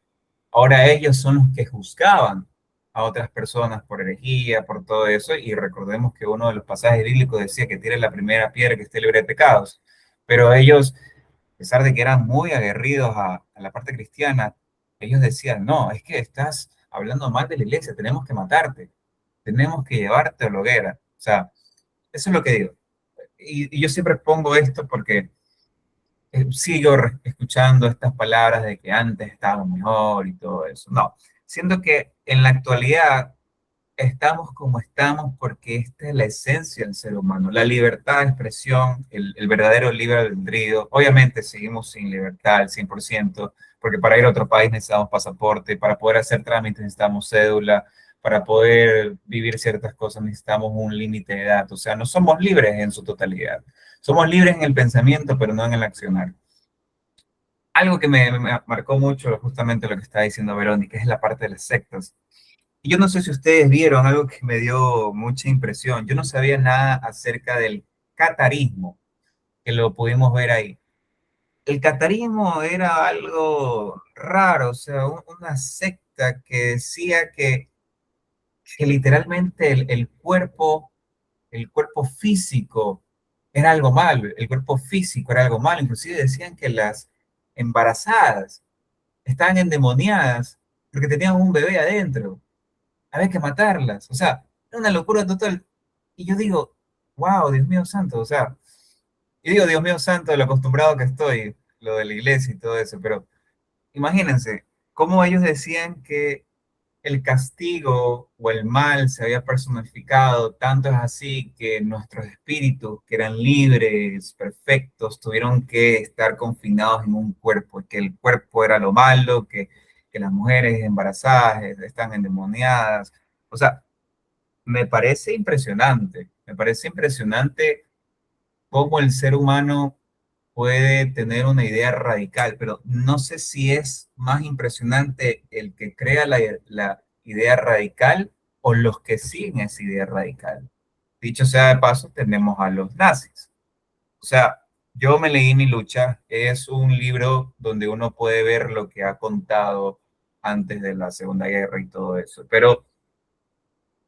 ahora ellos son los que juzgaban a otras personas por herejía, por todo eso, y recordemos que uno de los pasajes bíblicos decía que tire la primera piedra que esté libre de pecados, pero ellos, a pesar de que eran muy aguerridos a la parte cristiana, ellos decían, no, es que estás hablando mal de la iglesia, tenemos que matarte, tenemos que llevarte a la hoguera. O sea, eso es lo que digo. Y yo siempre pongo esto porque sigo escuchando estas palabras de que antes estábamos mejor y todo eso. No, siento que en la actualidad estamos como estamos porque esta es la esencia del ser humano, la libertad de expresión, el verdadero libre albedrío. Obviamente seguimos sin libertad al 100%, porque para ir a otro país necesitamos pasaporte, para poder hacer trámites necesitamos cédula, para poder vivir ciertas cosas necesitamos un límite de edad. O sea, no somos libres en su totalidad. Somos libres en el pensamiento, pero no en el accionar. Algo que me marcó mucho, justamente lo que está diciendo Verónica, es la parte de las sectas. Y yo no sé si ustedes vieron algo que me dio mucha impresión. Yo no sabía nada acerca del catarismo, que lo pudimos ver ahí. El catarismo era algo raro, o sea, una secta que decía que literalmente el cuerpo físico era algo malo, el cuerpo físico era algo malo. Inclusive decían que las embarazadas estaban endemoniadas porque tenían un bebé adentro, había que matarlas. O sea, era una locura total. Y yo digo, wow, Dios mío santo, o sea, y digo, Dios mío santo, de lo acostumbrado que estoy, lo de la iglesia y todo eso, pero imagínense cómo ellos decían que el castigo o el mal se había personificado, tanto es así que nuestros espíritus, que eran libres, perfectos, tuvieron que estar confinados en un cuerpo, y que el cuerpo era lo malo, que las mujeres embarazadas están endemoniadas. O sea, me parece impresionante cómo el ser humano puede tener una idea radical, pero no sé si es más impresionante el que crea la idea radical o los que siguen esa idea radical. Dicho sea de paso, tenemos a los nazis. O sea, yo me leí Mi lucha, es un libro donde uno puede ver lo que ha contado antes de la Segunda Guerra y todo eso, pero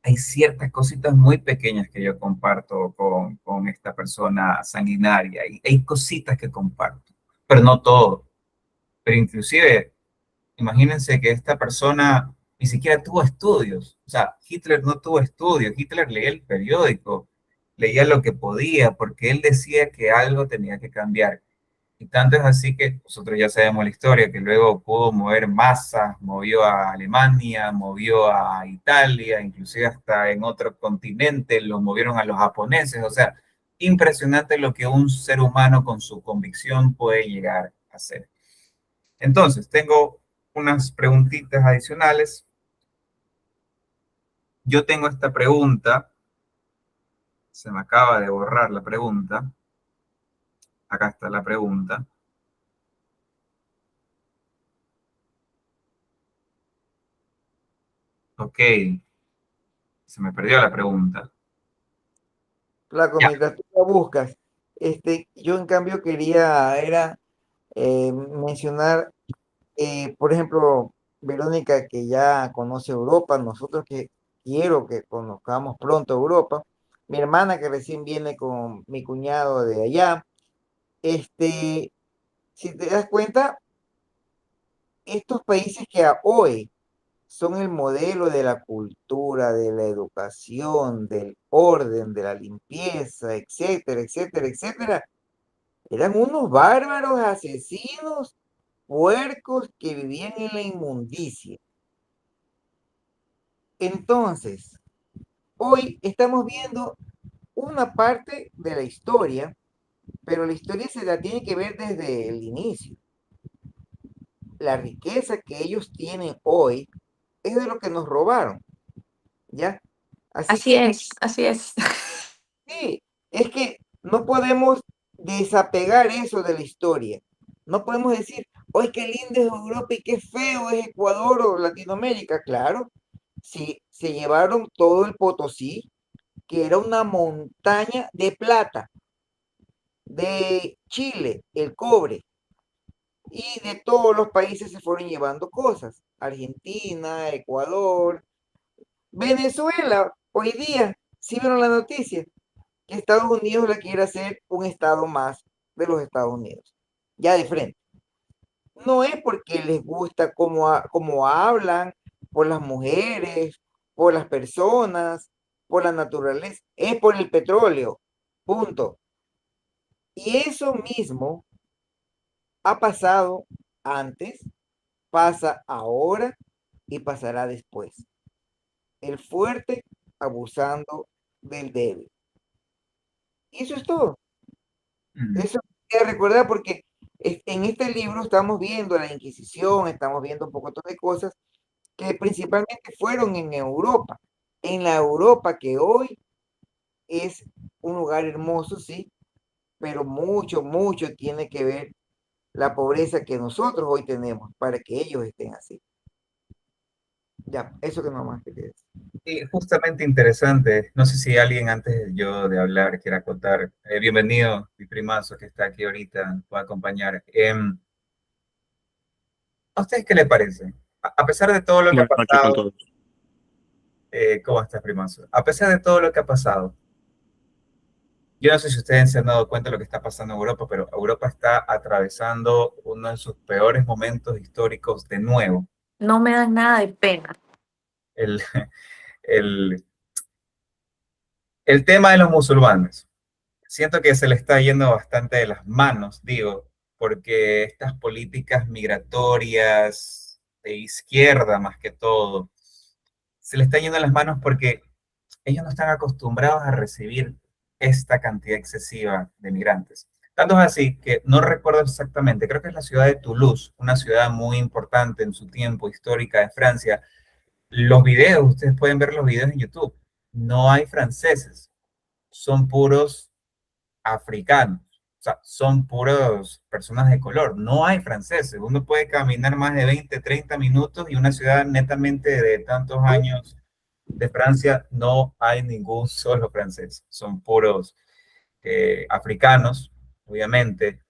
hay ciertas cositas muy pequeñas que yo comparto con esta persona sanguinaria y hay cositas que comparto, pero no todo. Pero inclusive, imagínense que esta persona ni siquiera tuvo estudios. O sea, Hitler no tuvo estudios. Hitler leía el periódico, leía lo que podía, porque él decía que algo tenía que cambiar. Y tanto es así que nosotros ya sabemos la historia, que luego pudo mover masas, movió a Alemania, movió a Italia, inclusive hasta en otro continente, los movieron a los japoneses. O sea, impresionante lo que un ser humano con su convicción puede llegar a hacer. Entonces, tengo unas preguntitas adicionales. Yo tengo esta pregunta, se me acaba de borrar la pregunta. Acá está la pregunta. Ok, se me perdió la pregunta. Flaco, Ya, mientras tú la buscas, yo en cambio quería mencionar, por ejemplo, Verónica, que ya conoce Europa, nosotros que quiero que conozcamos pronto Europa, mi hermana que recién viene con mi cuñado de allá, si te das cuenta, estos países que hoy son el modelo de la cultura, de la educación, del orden, de la limpieza, etcétera, etcétera, etcétera, eran unos bárbaros asesinos, puercos que vivían en la inmundicia. Entonces, hoy estamos viendo una parte de la historia, pero la historia se la tiene que ver desde el inicio. La riqueza que ellos tienen hoy es de lo que nos robaron, ¿ya? Así Así que es, así es. sí, es que no podemos desapegar eso de la historia. No podemos decir, hoy qué lindo es Europa y qué feo es Ecuador o Latinoamérica. Claro, sí, se llevaron todo el Potosí, que era una montaña de plata, de Chile, el cobre, y de todos los países se fueron llevando cosas. Argentina, Ecuador, Venezuela, hoy día, sí vieron la noticia, que Estados Unidos la quiere hacer un estado más de los Estados Unidos, ya de frente. No es porque les gusta cómo hablan, por las mujeres, por las personas, por la naturaleza, es por el petróleo, punto. Y eso mismo ha pasado antes, pasa ahora y pasará después. El fuerte abusando del débil. Y eso es todo. Eso hay que recordar porque en este libro estamos viendo la Inquisición, estamos viendo un poco de cosas que principalmente fueron en Europa. En la Europa que hoy es un lugar hermoso, sí, pero mucho, mucho tiene que ver la pobreza que nosotros hoy tenemos para que ellos estén así. Ya, eso que nomás quería decir. Y justamente interesante, no sé si alguien antes de yo de hablar quiera contar. Bienvenido, mi primazo que está aquí ahorita, puede acompañar. ¿A ustedes qué le parece? A pesar de todo lo que ha Buenas noches con pasado, todos. ¿cómo estás, primazo? A pesar de todo lo que ha pasado, yo no sé si ustedes se han dado cuenta de lo que está pasando en Europa, pero Europa está atravesando uno de sus peores momentos históricos de nuevo. No me dan nada de pena. El, el, el tema de los musulmanes. Siento que se le está yendo bastante de las manos, digo, porque estas políticas migratorias de izquierda más que todo, se le está yendo de las manos porque ellos no están acostumbrados a recibir esta cantidad excesiva de migrantes. Tanto es así que no recuerdo exactamente, creo que es la ciudad de Toulouse, una ciudad muy importante en su tiempo, histórica de Francia. Los videos, ustedes pueden ver los videos en YouTube, no hay franceses, son puros africanos, o sea, son puros personas de color, no hay franceses. Uno puede caminar más de 20, 30 minutos y una ciudad netamente de tantos años de Francia no hay ningún solo francés, son puros africanos, obviamente.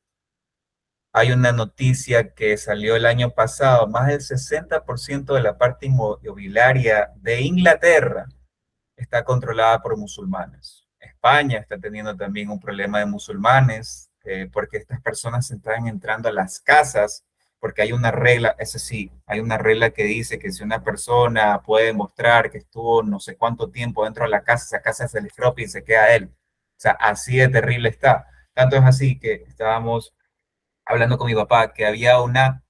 Hay una noticia que salió el año pasado, más del 60% de la parte inmobiliaria de Inglaterra está controlada por musulmanes. España está teniendo también un problema de musulmanes, porque estas personas están entrando a las casas, porque hay una regla, eso sí, hay una regla que dice que si una persona puede demostrar que estuvo no sé cuánto tiempo dentro de la casa, esa casa se le expropia y se queda a él. O sea, así de terrible está. Tanto es así que estábamos hablando con mi papá que había una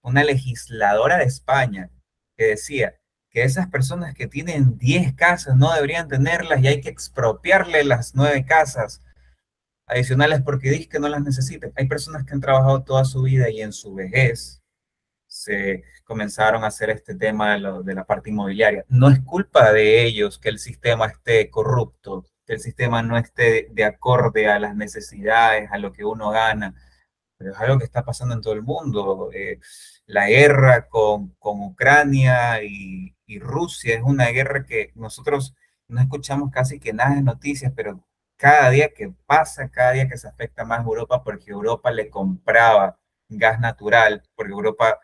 legisladora de España que decía que esas personas que tienen 10 casas no deberían tenerlas y hay que expropiarle las 9 casas adicionales porque dice que no las necesitan. Hay personas que han trabajado toda su vida y en su vejez se comenzaron a hacer este tema de la parte inmobiliaria. No es culpa de ellos que el sistema esté corrupto, que el sistema no esté de acorde a las necesidades, a lo que uno gana, pero es algo que está pasando en todo el mundo. La guerra con Ucrania y Rusia es una guerra que nosotros no escuchamos casi que nada de noticias, pero cada día que pasa, cada día que se afecta más Europa, porque Europa le compraba gas natural, porque Europa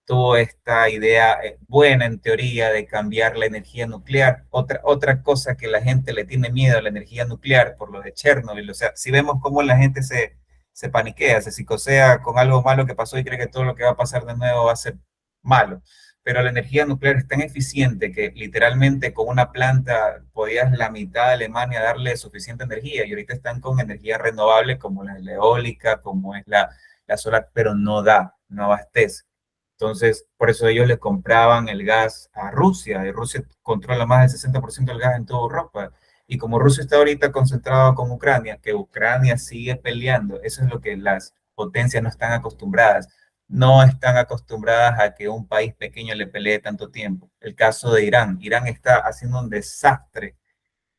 tuvo esta idea buena en teoría de cambiar la energía nuclear. Otra cosa que la gente le tiene miedo a la energía nuclear por lo de Chernobyl. O sea, si vemos cómo la gente se paniquea, se psicosea con algo malo que pasó y cree que todo lo que va a pasar de nuevo va a ser malo. Pero la energía nuclear es tan eficiente que literalmente con una planta podías la mitad de Alemania darle suficiente energía y ahorita están con energía renovable como la eólica, como es la solar, pero no da, no abastece. Entonces, por eso ellos le compraban el gas a Rusia, y Rusia controla más del 60% del gas en toda Europa. Y como Rusia está ahorita concentrado con Ucrania, que Ucrania sigue peleando, eso es lo que las potencias no están acostumbradas. No están acostumbradas a que un país pequeño le pelee tanto tiempo. El caso de Irán. Irán está haciendo un desastre,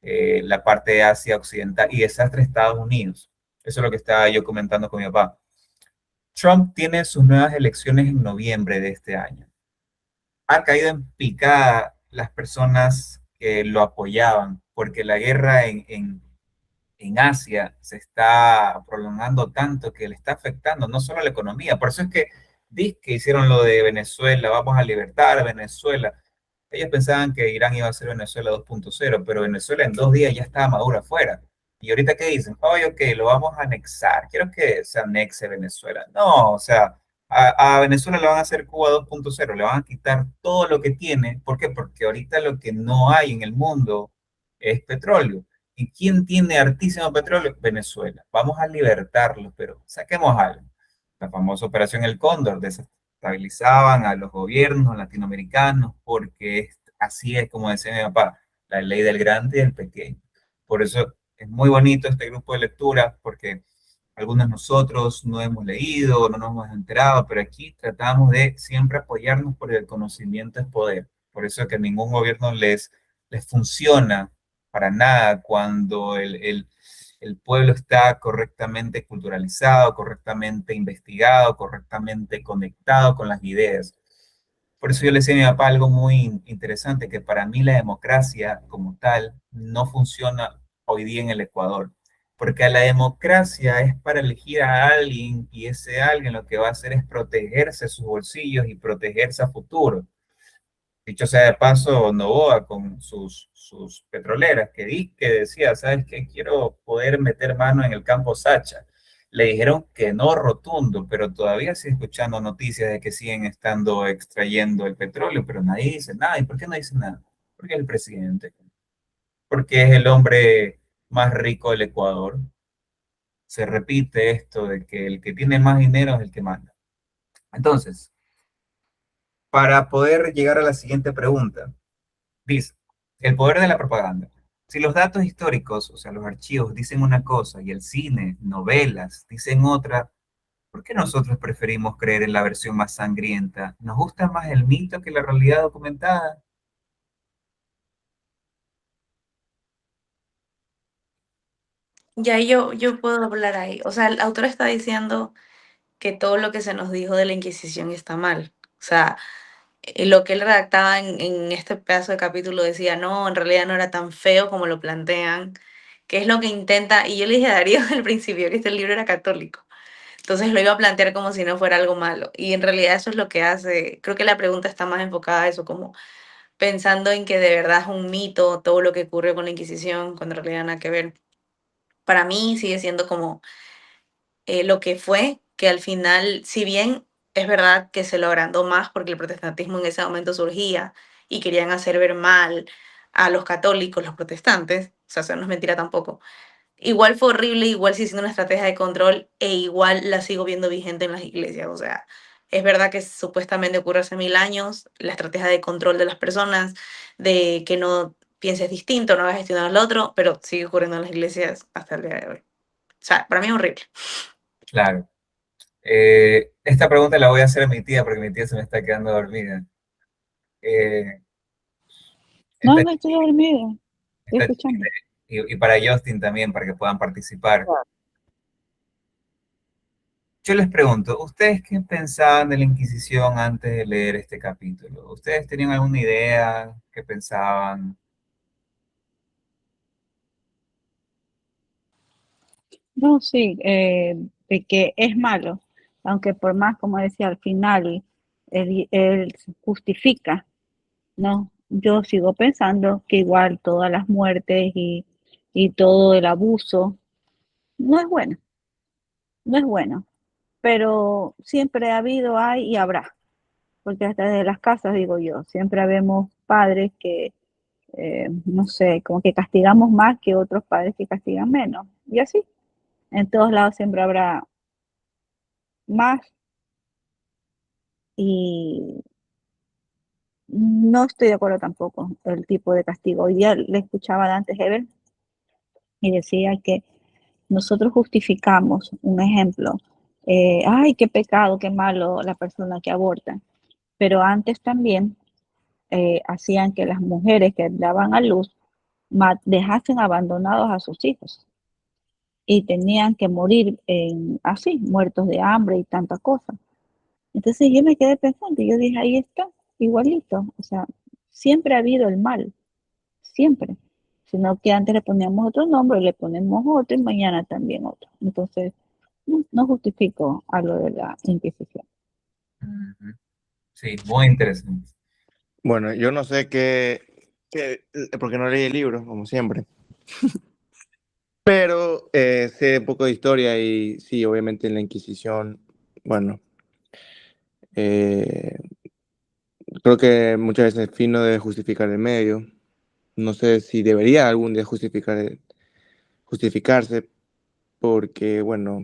la parte de Asia Occidental y desastre Estados Unidos. Eso es lo que estaba yo comentando con mi papá. Trump tiene sus nuevas elecciones en noviembre de este año. Ha caído en picada las personas que lo apoyaban, porque la guerra en Asia se está prolongando tanto que le está afectando no solo a la economía. Por eso es que hicieron lo de Venezuela, vamos a libertar a Venezuela. Ellos pensaban que Irán iba a ser Venezuela 2.0, pero Venezuela en 2 días ya estaba madura afuera. ¿Y ahorita qué dicen? Oye, ok, lo vamos a anexar. Quiero que se anexe Venezuela. No, o sea, A Venezuela le van a hacer Cuba 2.0, le van a quitar todo lo que tiene. ¿Por qué? Porque ahorita lo que no hay en el mundo es petróleo. ¿Y quién tiene hartísimo petróleo? Venezuela. Vamos a libertarlos, pero saquemos algo. La famosa Operación El Cóndor, desestabilizaban a los gobiernos latinoamericanos, porque así es como decía mi papá, la ley del grande y del pequeño. Por eso es muy bonito este grupo de lectura, porque algunos de nosotros no hemos leído, no nos hemos enterado, pero aquí tratamos de siempre apoyarnos porque el conocimiento es poder. Por eso es que ningún gobierno les funciona para nada cuando el pueblo está correctamente culturalizado, correctamente investigado, correctamente conectado con las ideas. Por eso yo le decía a mi papá algo muy interesante, que para mí la democracia como tal no funciona hoy día en el Ecuador, porque la democracia es para elegir a alguien y ese alguien lo que va a hacer es protegerse sus bolsillos y protegerse a futuro. Dicho sea de paso, Novoa con sus petroleras, que decía, ¿sabes qué? Quiero poder meter mano en el campo Sacha. Le dijeron que no rotundo, pero todavía sigue escuchando noticias de que siguen estando extrayendo el petróleo, pero nadie dice nada. ¿Y por qué no dice nada? Porque es el presidente, porque es el hombre más rico del Ecuador. Se repite esto de que el que tiene más dinero es el que manda. Entonces, para poder llegar a la siguiente pregunta, dice, el poder de la propaganda. Si los datos históricos, o sea, los archivos, dicen una cosa y el cine, novelas, dicen otra, ¿por qué nosotros preferimos creer en la versión más sangrienta? ¿Nos gusta más el mito que la realidad documentada? Ya yo puedo hablar ahí. O sea, el autor está diciendo que todo lo que se nos dijo de la Inquisición está mal. O sea, lo que él redactaba en este pedazo de capítulo decía, no, en realidad no era tan feo como lo plantean, que es lo que intenta, y yo le dije a Darío al principio que este libro era católico, entonces lo iba a plantear como si no fuera algo malo, y en realidad eso es lo que hace, creo que la pregunta está más enfocada a eso, como pensando en que de verdad es un mito todo lo que ocurrió con la Inquisición, cuando en realidad nada que ver. Para mí sigue siendo como lo que fue, que al final, si bien es verdad que se lo agrandó más porque el protestantismo en ese momento surgía y querían hacer ver mal a los católicos, los protestantes, o sea, eso no es mentira tampoco, igual fue horrible, igual sigue siendo una estrategia de control e igual la sigo viendo vigente en las iglesias, o sea, es verdad que supuestamente ocurre hace 1000 años, la estrategia de control de las personas, de que no pienses distinto, no hagas gestionar al otro, pero sigue ocurriendo en las iglesias hasta el día de hoy. O sea, para mí es horrible. Claro. Esta pregunta la voy a hacer a mi tía porque mi tía se me está quedando dormida. Eh, No, esta, no estoy dormida, estoy esta escuchando. y para Justin también, para que puedan participar. Yo les pregunto, ¿ustedes qué pensaban de la Inquisición antes de leer este capítulo? ¿Ustedes tenían alguna idea? ¿Qué pensaban? No, sí, de que es malo, aunque por más, como decía, al final él justifica, ¿no? Yo sigo pensando que igual todas las muertes y todo el abuso no es bueno, no es bueno, pero siempre ha habido, hay y habrá, porque hasta desde las casas, digo yo, siempre habemos padres que, no sé, como que castigamos más que otros padres que castigan menos, y así, en todos lados siempre habrá más y no estoy de acuerdo tampoco el tipo de castigo. Hoy día le escuchaba antes Ever y decía que nosotros justificamos un ejemplo, ay, qué pecado, qué malo la persona que aborta, pero antes también hacían que las mujeres que daban a luz dejasen abandonados a sus hijos y tenían que morir así, muertos de hambre y tanta cosa. Entonces yo me quedé pensando, y yo dije, ahí está, igualito, o sea, siempre ha habido el mal, siempre, sino que antes le poníamos otro nombre, le ponemos otro y mañana también otro. Entonces, no justifico a lo de la Inquisición. Ujú. Sí, muy interesante. Bueno, yo no sé porque no leí el libro, como siempre, pero sé un poco de historia y sí, obviamente en la Inquisición, bueno, Eh, Creo que muchas veces el fin no debe justificar el medio. No sé si debería algún día justificarse, porque, bueno,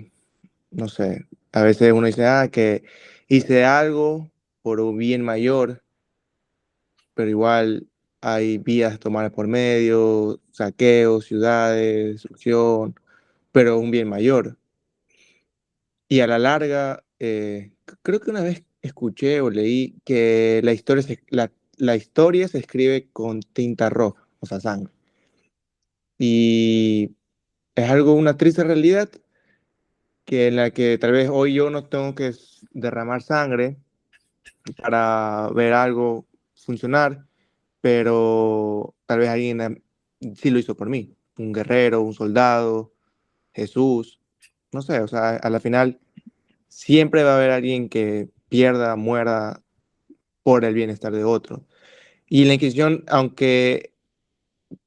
no sé, a veces uno dice, que hice algo por un bien mayor, pero igual hay vías tomadas por medio, saqueos, ciudades, destrucción, pero un bien mayor. Y a la larga, creo que una vez escuché o leí que la historia se escribe con tinta roja, o sea, sangre. Y es algo, una triste realidad, que en la que tal vez hoy yo no tengo que derramar sangre para ver algo funcionar, pero tal vez alguien sí lo hizo por mí, un guerrero, un soldado, Jesús, no sé, o sea, a la final siempre va a haber alguien que pierda, muera por el bienestar de otro. Y la Inquisición, aunque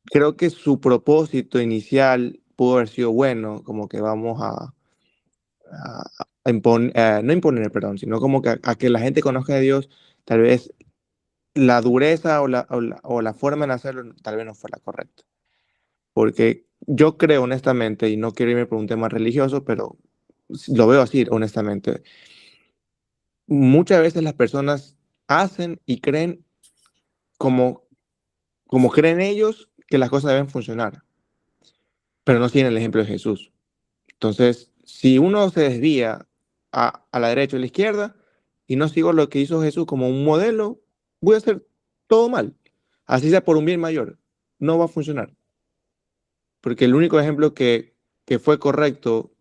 creo que su propósito inicial pudo haber sido bueno, como que vamos a no imponer, perdón, sino como que a que la gente conozca a Dios, tal vez la dureza o la forma de hacerlo tal vez no fue la correcta. Porque yo creo honestamente, y no quiero irme por un tema religioso, pero lo veo así honestamente, muchas veces las personas hacen y creen como, como creen ellos que las cosas deben funcionar, pero no tienen el ejemplo de Jesús. Entonces, si uno se desvía a la derecha o a la izquierda y no sigo lo que hizo Jesús como un modelo, voy a hacer todo mal. Así sea por un bien mayor, no va a funcionar. Porque el único ejemplo que fue correcto,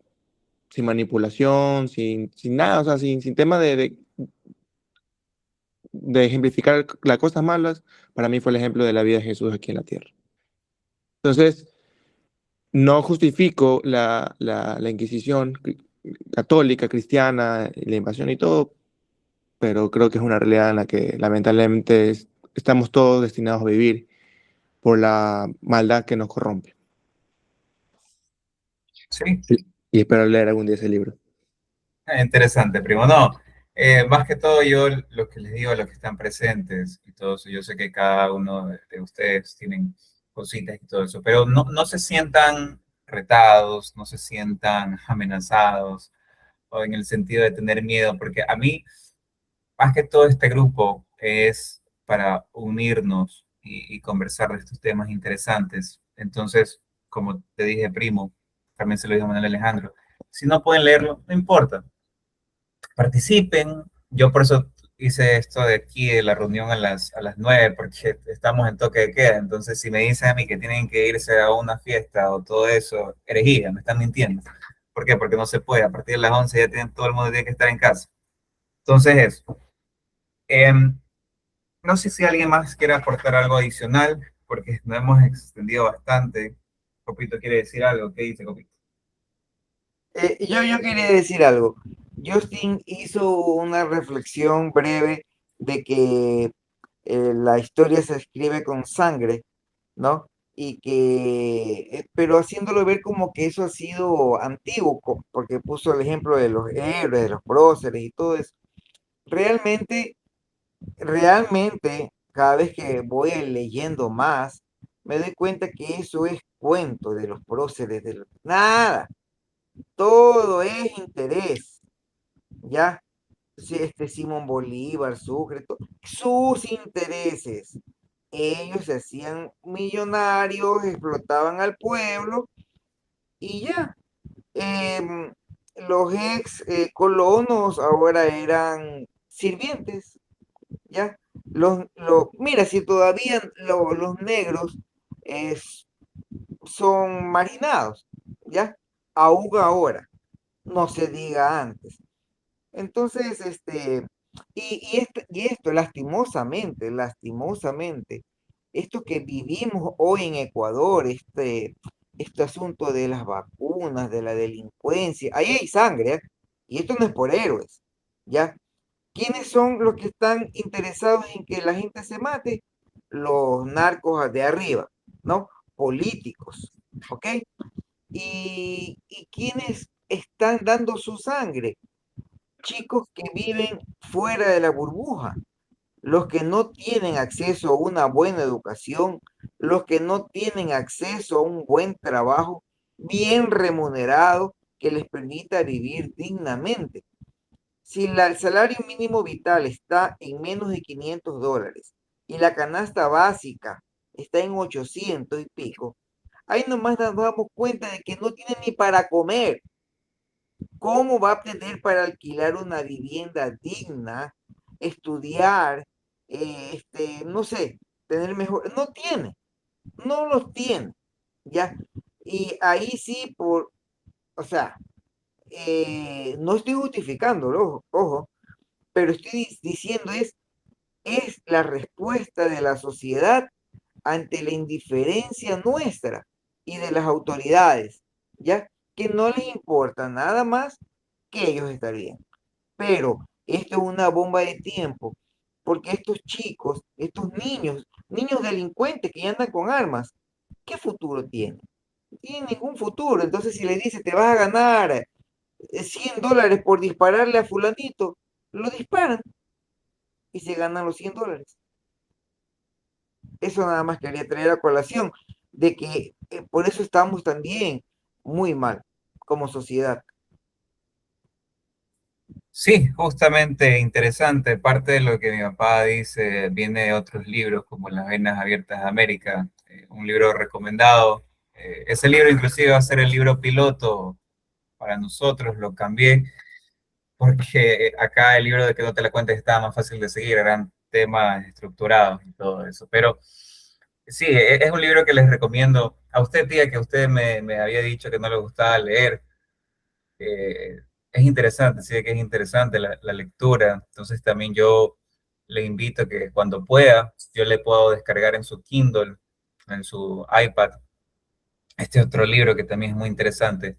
sin manipulación, sin nada, o sea, sin tema de ejemplificar las cosas malas, para mí fue el ejemplo de la vida de Jesús aquí en la tierra. Entonces, no justifico la Inquisición católica, cristiana, la invasión y todo, pero creo que es una realidad en la que lamentablemente estamos todos destinados a vivir por la maldad que nos corrompe. Sí, Y espero leer algún día ese libro. interesante, primo. No, más que todo yo lo que les digo a los que están presentes y todo eso, yo sé que cada uno de ustedes tienen cositas y todo eso, pero no se sientan retados, no se sientan amenazados o en el sentido de tener miedo, porque a mí, más que todo este grupo es para unirnos y conversar de estos temas interesantes. Entonces, como te dije, primo, también se lo dijo Manuel Alejandro, si no pueden leerlo, no importa, participen. Yo por eso hice esto de aquí, de la reunión a las 9, porque estamos en toque de queda. Entonces, si me dicen a mí que tienen que irse a una fiesta o todo eso, herejía, me están mintiendo. ¿Por qué? Porque no se puede. A partir de las 11 ya tienen, todo el mundo tiene que estar en casa. Entonces, eso. Em, no sé si alguien más quiere aportar algo adicional, porque nos hemos extendido bastante. Copito quiere decir algo. ¿Qué dice Copito? Yo quería decir algo. Justin hizo una reflexión breve de que la historia se escribe con sangre, ¿no? Y que, pero haciéndolo ver como que eso ha sido antiguo, porque puso el ejemplo de los héroes, de los próceres y todo eso. Realmente, realmente, cada vez que voy leyendo más, me doy cuenta que eso es cuento de los próceres, nada, todo es interés, ¿ya? Si Simón Bolívar, Sucre, sus intereses. Ellos se hacían millonarios, explotaban al pueblo y ya. Em, los ex colonos ahora eran sirvientes, ¿ya? Mira, si todavía los negros es, son marginados, ¿ya? Aún ahora, no se diga antes. Entonces, y esto, lastimosamente, esto que vivimos hoy en Ecuador, este asunto de las vacunas, de la delincuencia, ahí hay sangre, ¿eh? Y esto no es por héroes, ¿ya? ¿Quiénes son los que están interesados en que la gente se mate? Los narcos de arriba, ¿no? Políticos, ¿ok? ¿Y quiénes están dando su sangre? chicos que viven fuera de la burbuja, los que no tienen acceso a una buena educación, los que no tienen acceso a un buen trabajo bien remunerado que les permita vivir dignamente. Si el salario mínimo vital está en menos de $500 y la canasta básica está en 800 y pico, ahí nomás nos damos cuenta de que no tienen ni para comer. ¿Cómo va a tener para alquilar una vivienda digna, estudiar, no sé, tener mejor? No tiene, no los tiene, ¿ya? Y ahí sí, o sea, no estoy justificándolo, ojo, pero estoy diciendo es la respuesta de la sociedad ante la indiferencia nuestra y de las autoridades, ¿ya? Que no les importa nada más que ellos estar bien. Pero esto es una bomba de tiempo, porque estos chicos, estos niños delincuentes que ya andan con armas, ¿qué futuro tienen? No tienen ningún futuro. Entonces, si le dice, te vas a ganar $100 por dispararle a fulanito, lo disparan y se ganan los $100. Eso nada más quería traer a colación, de que por eso estamos también muy mal como sociedad. Sí, justamente interesante. Parte de lo que mi papá dice viene de otros libros como Las Venas Abiertas de América, un libro recomendado. Ese libro inclusive va a ser el libro piloto para nosotros, lo cambié porque acá el libro de Que no te la cuentes estaba más fácil de seguir, eran temas estructurados y todo eso. Pero sí, es un libro que les recomiendo. A usted, tía, que usted me había dicho que no le gustaba leer, eh, es interesante, sí, que es interesante la lectura. Entonces también yo le invito a que cuando pueda, yo le puedo descargar en su Kindle, en su iPad, este otro libro que también es muy interesante.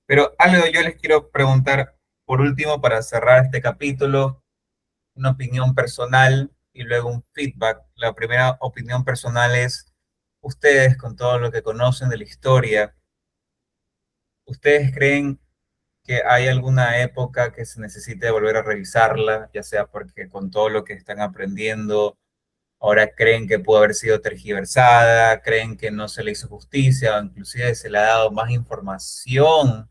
Pero algo yo les quiero preguntar por último para cerrar este capítulo, una opinión personal y luego un feedback. La primera opinión personal es, ustedes con todo lo que conocen de la historia, ¿ustedes creen que hay alguna época que se necesite volver a revisarla, ya sea porque con todo lo que están aprendiendo, ahora creen que pudo haber sido tergiversada, creen que no se le hizo justicia, o inclusive se le ha dado más información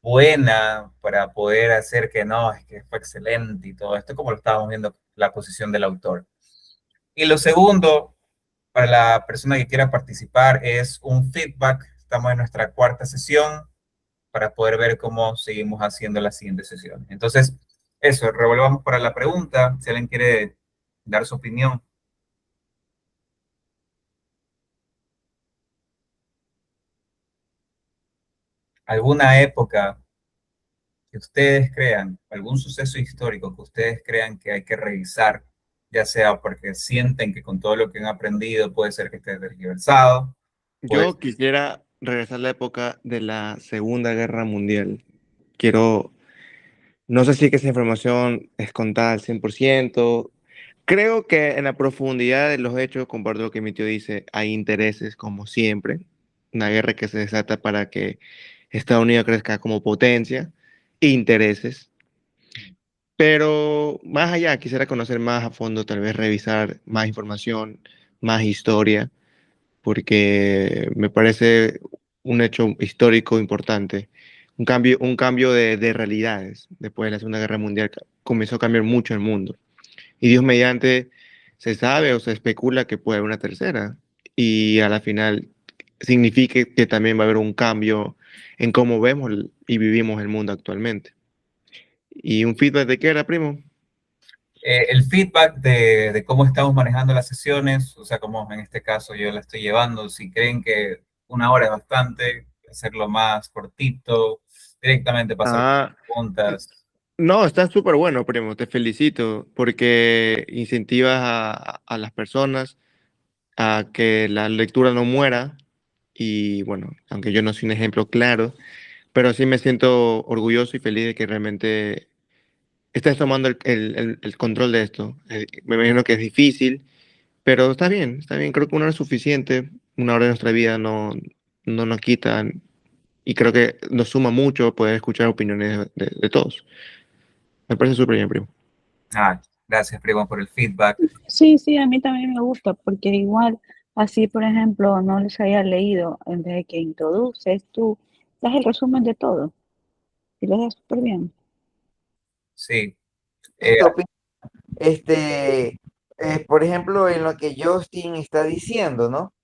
buena para poder hacer que no, es que fue excelente y todo esto, como lo estábamos viendo la posición del autor? Y lo segundo, para la persona que quiera participar, es un feedback. Estamos en nuestra cuarta sesión para poder ver cómo seguimos haciendo la siguiente sesión. Entonces, eso, revolvamos para la pregunta, si alguien quiere dar su opinión. ¿Alguna época que ustedes crean, algún suceso histórico que ustedes crean que hay que revisar, ya sea porque sienten que con todo lo que han aprendido puede ser que esté tergiversado? Puede Yo quisiera regresar a la época de la Segunda Guerra Mundial. Quiero, no sé si que esa información es contada al 100%. Creo que en la profundidad de los hechos, comparto lo que mi tío dice, hay intereses como siempre. Una guerra que se desata para que Estados Unidos crezca como potencia, intereses. Pero más allá, quisiera conocer más a fondo, tal vez revisar más información, más historia, porque me parece un hecho histórico importante, un cambio de realidades. Después de la Segunda Guerra Mundial comenzó a cambiar mucho el mundo. Y Dios mediante se sabe o se especula que puede haber una tercera. Y a la final significa que también va a haber un cambio en cómo vemos y vivimos el mundo actualmente. ¿Y un feedback de qué era, primo? el feedback de cómo estamos manejando las sesiones, o sea, cómo en este caso yo la estoy llevando, si creen que una hora es bastante, hacerlo más cortito, directamente pasar Ah, preguntas. no, está súper bueno, primo, te felicito, porque incentivas a las personas a que la lectura no muera. Y bueno, aunque yo no soy un ejemplo claro, pero sí me siento orgulloso y feliz de que realmente estés tomando el control de esto. Me imagino que es difícil, pero está bien, está bien. Creo que una hora es suficiente. Una hora de nuestra vida no nos quita y creo que nos suma mucho poder escuchar opiniones de todos. Me parece súper bien, primo. Ah, gracias, primo, por el feedback. Sí, sí, a mí también me gusta, porque igual, así, por ejemplo, no les haya leído, en vez de que introduces, tú das el resumen de todo y lo das súper bien. Sí. ¿Qué opinas? Por ejemplo, en lo que Justin está diciendo, ¿no?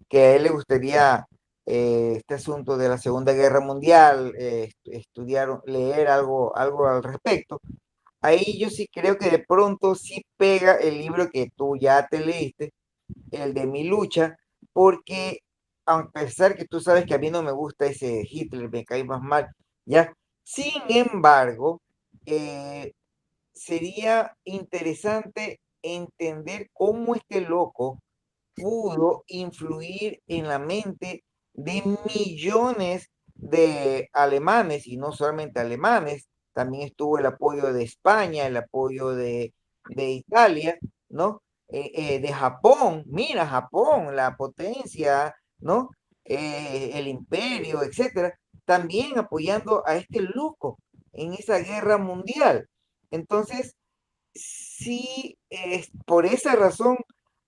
Que a él le gustaría este asunto de la Segunda Guerra Mundial, estudiar, leer algo al respecto. Ahí yo sí creo que de pronto sí pega el libro que tú ya te leíste, el de Mi Lucha, porque a pesar que tú sabes que a mí no me gusta ese Hitler, me cae más mal, ya. Sin embargo, sería interesante entender cómo este loco pudo influir en la mente de millones de alemanes, y no solamente alemanes, también estuvo el apoyo de España, el apoyo de Italia, ¿no? De Japón, mira, Japón, la potencia, ¿no? El imperio, etcétera, también apoyando a este loco en esa guerra mundial. Entonces, sí, por esa razón,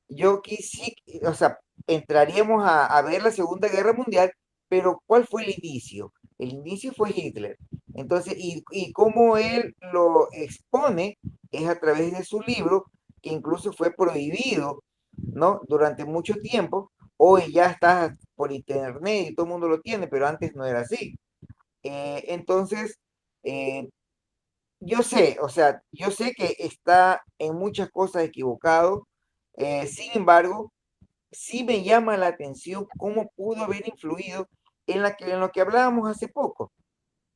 yo sí, o sea, entraríamos a ver la Segunda Guerra Mundial, pero ¿cuál fue el inicio? El inicio fue Hitler. Entonces, y cómo él lo expone es a través de su libro, que incluso fue prohibido, ¿no? Durante mucho tiempo. Hoy ya está por internet y todo el mundo lo tiene, pero antes no era así. Entonces, eh, yo sé, o sea, yo sé que está en muchas cosas equivocado, sin embargo, sí me llama la atención cómo pudo haber influido en lo que hablábamos hace poco,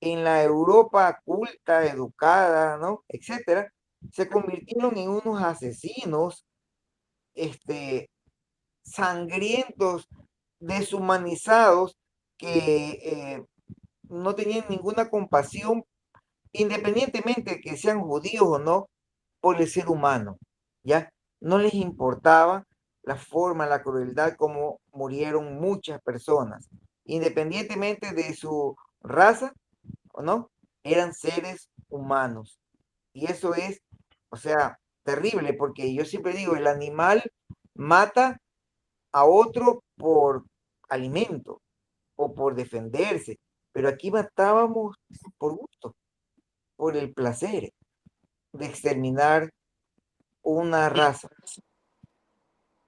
en la Europa culta, educada, ¿no? Etcétera, se convirtieron en unos asesinos, este, sangrientos, deshumanizados, que no tenían ninguna compasión, independientemente de que sean judíos o no, por el ser humano, ¿ya? No les importaba la forma, la crueldad como murieron muchas personas, independientemente de su raza o no, eran seres humanos. Y eso es, o sea, terrible, porque yo siempre digo, el animal mata a otro por alimento o por defenderse, pero aquí matábamos por gusto, por el placer de exterminar una raza.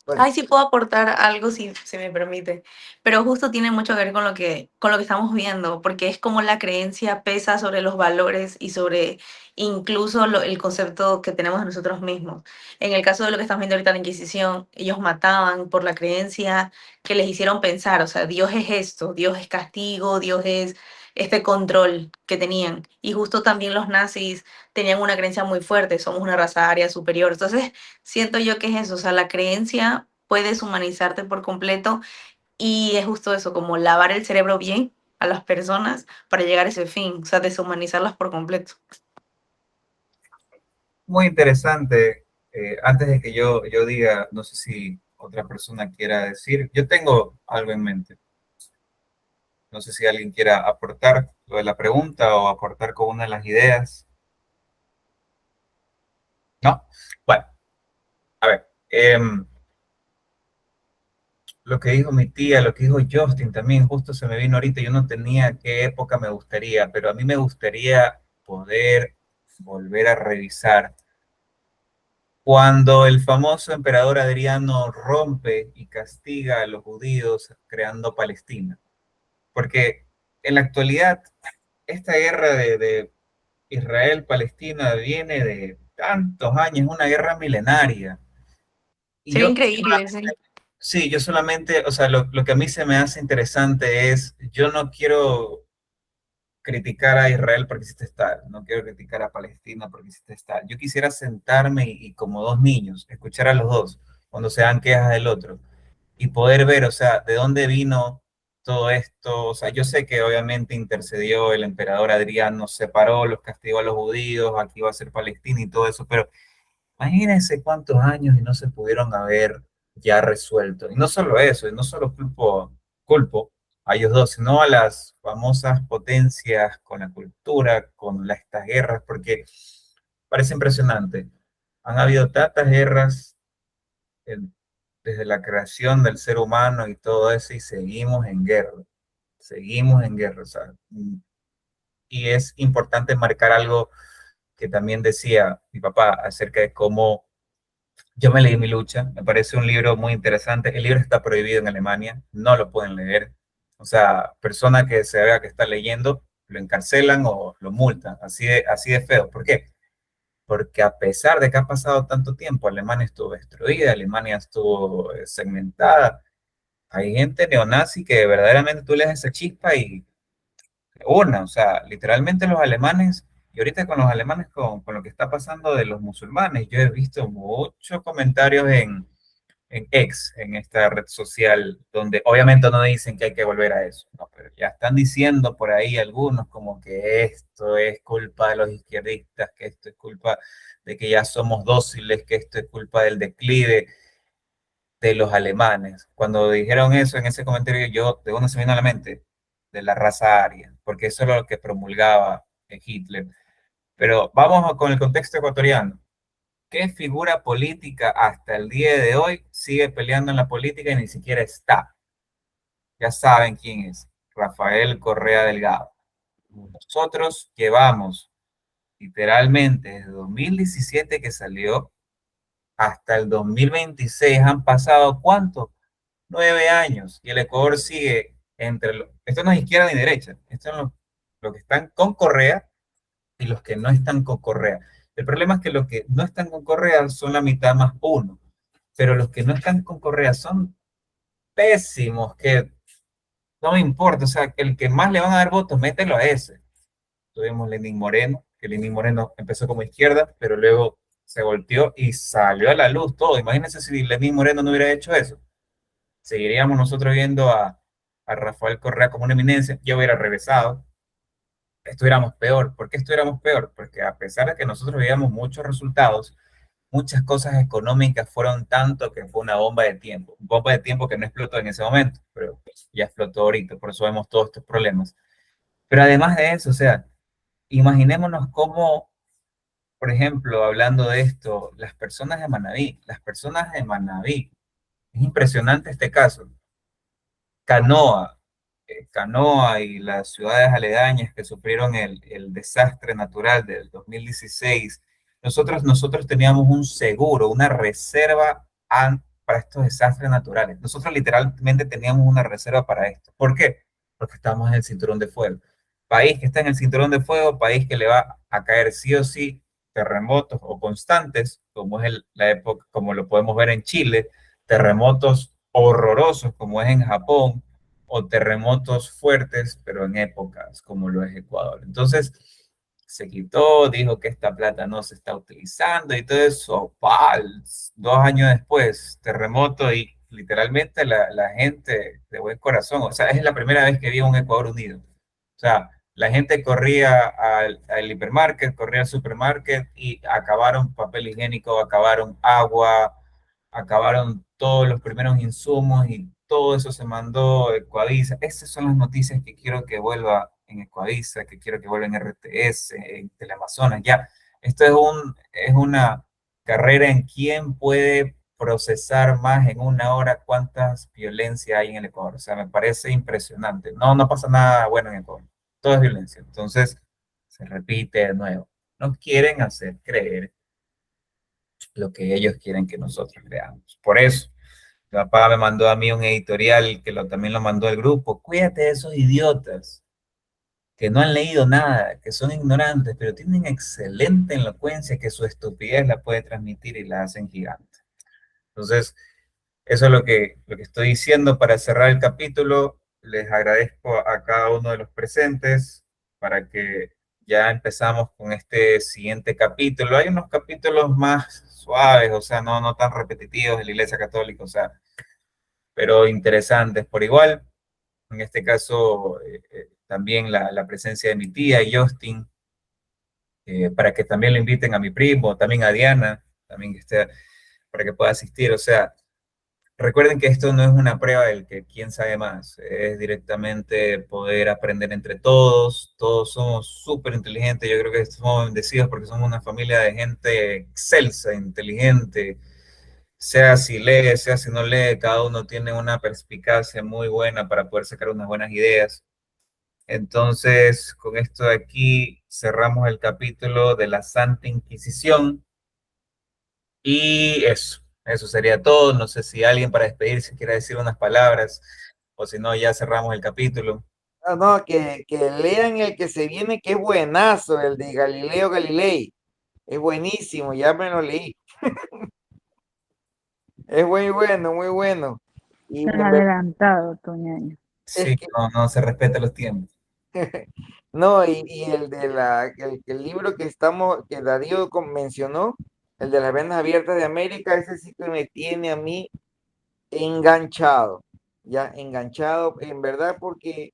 Bueno, Ay, sí puedo aportar algo si se me permite, pero justo tiene mucho que ver con lo que estamos viendo, porque es como la creencia pesa sobre los valores y sobre incluso el concepto que tenemos de nosotros mismos. En el caso de lo que estamos viendo ahorita en la Inquisición, ellos mataban por la creencia que les hicieron pensar, o sea, Dios es esto, Dios es castigo, Dios es este control que tenían. Y justo también los nazis tenían una creencia muy fuerte, somos una raza aria superior. Entonces, siento yo que es eso, o sea, la creencia puede deshumanizarte por completo y es justo eso, como lavar el cerebro bien a las personas para llegar a ese fin, o sea, deshumanizarlas por completo. Muy interesante. Antes de que yo diga, no sé si otra persona quiera decir, yo tengo algo en mente. No sé si alguien quiera aportar lo de la pregunta o aportar con una de las ideas. ¿No? Bueno, a ver. Lo que dijo mi tía, lo que dijo Justin también, justo se me vino ahorita, yo no tenía qué época me gustaría, pero a mí me gustaría poder volver a revisar cuando el famoso emperador Adriano rompe y castiga a los judíos creando Palestina. Porque en la actualidad, esta guerra de Israel-Palestina viene de tantos años, una guerra milenaria. Y Sería yo increíble, sí. sí, yo solamente, o sea, lo que a mí se me hace interesante es, yo no quiero criticar a Israel porque hiciste tal, no quiero criticar a Palestina porque hiciste tal. Yo quisiera sentarme y como dos niños, escuchar a los dos cuando se dan quejas del otro y poder ver, o sea, de dónde vino todo esto. O sea, yo sé que obviamente intercedió el emperador Adriano, separó, los castigó a los judíos, aquí va a ser Palestina y todo eso, pero imagínense cuántos años y no se pudieron haber ya resuelto. Y no solo eso, y no solo culpo a ellos dos, sino a las famosas potencias con la cultura, con estas guerras, porque parece impresionante. Han habido tantas guerras en- desde la creación del ser humano y todo eso, y seguimos en guerra, o sea, y es importante marcar algo que también decía mi papá acerca de cómo yo me leí Mi lucha, me parece un libro muy interesante. El libro está prohibido en Alemania, no lo pueden leer. O sea, persona que se vea que está leyendo, lo encarcelan o lo multan, así de feo. ¿Por qué? Porque a pesar de que ha pasado tanto tiempo, Alemania estuvo destruida, Alemania estuvo segmentada. Hay gente neonazi que verdaderamente tú lees esa chispa y o sea, literalmente los alemanes, y ahorita con los alemanes, con lo que está pasando de los musulmanes, yo he visto muchos comentarios en X, en esta red social, donde obviamente no dicen que hay que volver a eso, no, pero ya están diciendo por ahí algunos como que esto es culpa de los izquierdistas, que esto es culpa de que ya somos dóciles, que esto es culpa del declive de los alemanes. Cuando dijeron eso en ese comentario, yo de uno se me vino a la mente de la raza aria, porque eso es lo que promulgaba Hitler. Pero vamos con el contexto ecuatoriano. ¿Qué figura política hasta el día de hoy sigue peleando en la política y ni siquiera está? Ya saben quién es, Rafael Correa Delgado. Nosotros llevamos literalmente desde 2017 que salió hasta el 2026, han pasado ¿cuánto? 9 años, y el Ecuador sigue entre los, esto no es izquierda ni derecha, esto es lo que están con Correa y los que no están con Correa. El problema es que los que no están con Correa son la mitad más uno, pero los que no están con Correa son pésimos, que no me importa, o sea, el que más le van a dar votos, mételo a ese. Tuvimos Lenín Moreno, que Lenín Moreno empezó como izquierda, pero luego se volteó y salió a la luz todo. Imagínense si Lenín Moreno no hubiera hecho eso. Seguiríamos nosotros viendo a Rafael Correa como una eminencia, yo hubiera regresado, estuviéramos peor. ¿Por qué estuviéramos peor? Porque a pesar de que nosotros veíamos muchos resultados, muchas cosas económicas fueron tanto que fue una bomba de tiempo que no explotó en ese momento, pero pues, ya explotó ahorita, por eso vemos todos estos problemas. Pero además de eso, o sea, imaginémonos cómo, por ejemplo, hablando de esto, las personas de Manabí, es impresionante este caso. Canoa, Canoa y las ciudades aledañas que sufrieron el desastre natural del 2016, nosotros teníamos un seguro, una reserva para estos desastres naturales. Nosotros literalmente teníamos una reserva para esto. ¿Por qué? Porque estamos en el cinturón de fuego. País que está en el cinturón de fuego, país que le va a caer sí o sí terremotos o constantes, como es la época, como lo podemos ver en Chile, terremotos horrorosos como es en Japón, o terremotos fuertes, pero en épocas como lo es Ecuador. Entonces, se quitó, dijo que esta plata no se está utilizando y todo eso. ¡Pal! 2 años después, terremoto y literalmente la gente de buen corazón, o sea, es la primera vez que vi un Ecuador unido. O sea, la gente corría al hipermarket, corría al supermarket y acabaron papel higiénico, acabaron agua, acabaron todos los primeros insumos y todo eso se mandó a Ecuavisa. Esas son las noticias que quiero que vuelva en Ecuavisa, que quiero que vuelva en RTS, en Teleamazonas. Ya, esto es una carrera en quién puede procesar más en una hora cuántas violencia hay en el Ecuador. O sea, me parece impresionante. No, no pasa nada bueno en Ecuador. Todo es violencia. Entonces, se repite de nuevo. No quieren hacer creer lo que ellos quieren que nosotros creamos. Por eso, mi papá me mandó a mí un editorial que también lo mandó al grupo. Cuídate de esos idiotas que no han leído nada, que son ignorantes, pero tienen excelente elocuencia que su estupidez la puede transmitir y la hacen gigante. Entonces, eso es lo que estoy diciendo para cerrar el capítulo. Les agradezco a cada uno de los presentes para que ya empezamos con este siguiente capítulo. Hay unos capítulos más suaves, o sea, no tan repetitivos de la Iglesia Católica, o sea, pero interesantes por igual. En este caso, también la presencia de mi tía y Justin, para que también lo inviten a mi primo, también a Diana, también que esté, para que pueda asistir. O sea, Recuerden que esto no es una prueba del que quién sabe más, es directamente poder aprender entre todos, todos somos súper inteligentes, yo creo que somos bendecidos porque somos una familia de gente excelsa, inteligente, sea si lee, sea si no lee, cada uno tiene una perspicacia muy buena para poder sacar unas buenas ideas. Entonces, con esto de aquí cerramos el capítulo de la Santa Inquisición y eso sería todo. No sé si alguien para despedirse quiere decir unas palabras o si no, ya cerramos el capítulo. Ah, no, que lean el que se viene, que es buenazo, el de Galileo Galilei. Es buenísimo, ya me lo leí. Es muy bueno, muy bueno. Y Estás en verdad adelantado, Toñaño. es Sí, que, no se respeta los tiempos. no, y el de el libro que que Darío mencionó, el de las venas abiertas de América, ese sí que me tiene a mí enganchado, ya enganchado, en verdad, porque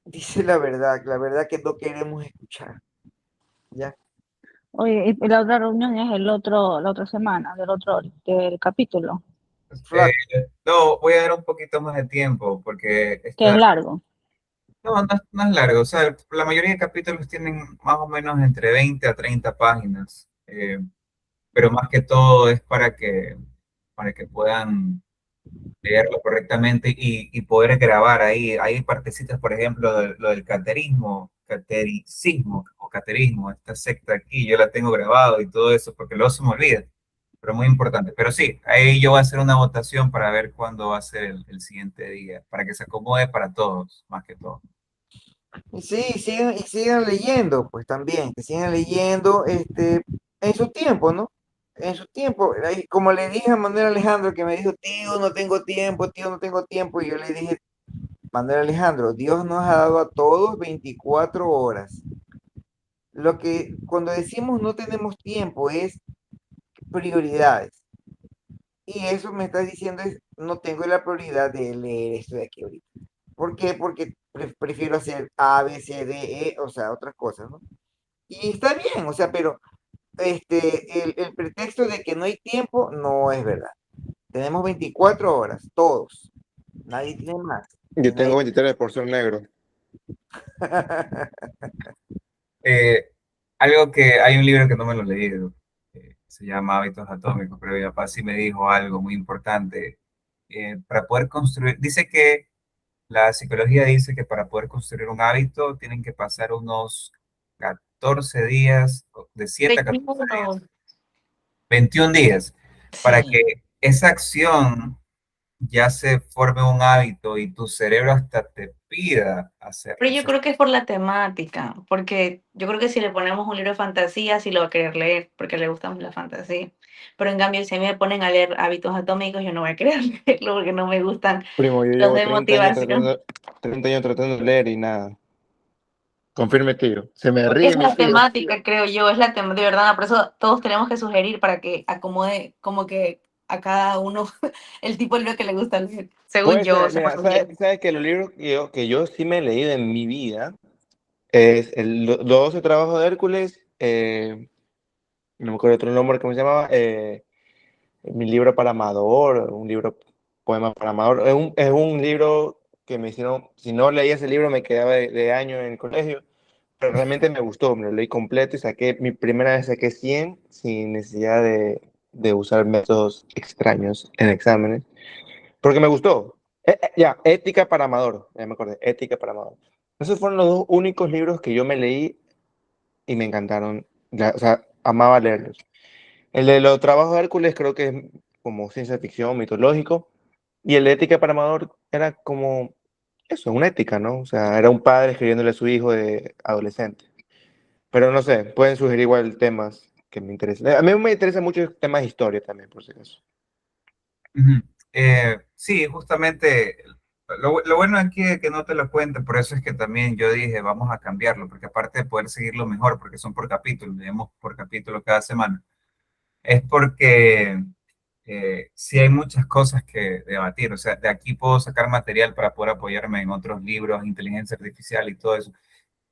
dice la verdad que no queremos escuchar, ya. Oye, y la otra reunión es la otra semana, del capítulo, Eh, Flaco, no, voy a dar un poquito más de tiempo porque que es esta, largo. no es largo. O sea, la mayoría de capítulos tienen más o menos entre 20 a 30 páginas. Pero más que todo es para que puedan leerlo correctamente y poder grabar ahí. Hay partecitas, por ejemplo, lo del catericismo o caterismo, esta secta aquí, yo la tengo grabado y todo eso, porque luego se me olvida, pero muy importante. Pero sí, ahí yo voy a hacer una votación para ver cuándo va a ser el siguiente día, para que se acomode para todos, más que todo. y sí, y sigan leyendo, pues también, que sigan leyendo, en su tiempo, ¿no? En su tiempo, como le dije a Manuel Alejandro, que me dijo, tío, no tengo tiempo, tío, no tengo tiempo, y yo le dije, Manuel Alejandro, Dios nos ha dado a todos 24 horas. Lo que cuando decimos no tenemos tiempo es prioridades. Y eso me está diciendo es, no tengo la prioridad de leer esto de aquí ahorita. ¿Por qué? Porque prefiero hacer A, B, C, D, E, o sea, otras cosas, ¿no? Y está bien, o sea, pero el pretexto de que no hay tiempo no es verdad. Tenemos 24 horas, todos. Nadie tiene más. Y Yo nadie... tengo 23 por ser negro. Eh, Algo que hay un libro que no me lo he leído, se llama Hábitos Atómicos, pero mi papá sí me dijo algo muy importante. Para poder construir, dice que la psicología dice que para poder construir un hábito tienen que pasar unos 14 días, de 7 a 14 21, 21 días, para sí. que esa acción ya se forme un hábito y tu cerebro hasta te pida Pero hacerlo. O yo sea, creo que es por la temática, porque yo creo que si le ponemos un libro de fantasía, sí lo va a querer leer, porque le gusta la fantasía. Pero en cambio, si a mí me ponen a leer Hábitos Atómicos, yo no voy a querer leerlo porque no me gustan Primo, yo los llevo de motivación. 30 años tratando de leer y nada. Confirme que yo. Se me Porque ríe es mi la tío. temática, creo yo, es la tema, de verdad, por eso todos tenemos que sugerir para que acomode como que a cada uno el tipo de libro que le gusta leer, según Puede yo, o ser, sea, por mira, lo que ¿sabes que los libros que yo sí me he leído en mi vida es los 12 trabajos de Hércules, no me acuerdo otro nombre, ¿cómo se llamaba? Mi libro para Amador, un libro, poema para Amador. Es un libro que me hicieron, si no leía ese libro me quedaba de año en el colegio, pero realmente me gustó, me lo leí completo y mi primera vez saqué 100 sin necesidad de usar métodos extraños en exámenes, porque me gustó. Ya, Ética para Amador, ya me acordé, Ética para Amador. Esos fueron los dos únicos libros que yo me leí y me encantaron, o sea, amaba leerlos. El de los trabajos de Hércules creo que es como ciencia ficción, mitológico, y el de Ética para Amador era como eso, una ética, ¿no? O sea, era un padre escribiéndole a su hijo de adolescente. Pero no sé, pueden sugerir igual temas que me interesen. A mí me interesan mucho temas de historia también, por si acaso. ujú. Sí, justamente lo bueno aquí es que no te lo cuenten, por eso es que también yo dije, vamos a cambiarlo, porque aparte de poder seguirlo mejor, porque son por capítulos, leemos por capítulo cada semana, es porque sí hay muchas cosas que debatir, o sea, de aquí puedo sacar material para poder apoyarme en otros libros, inteligencia artificial y todo eso.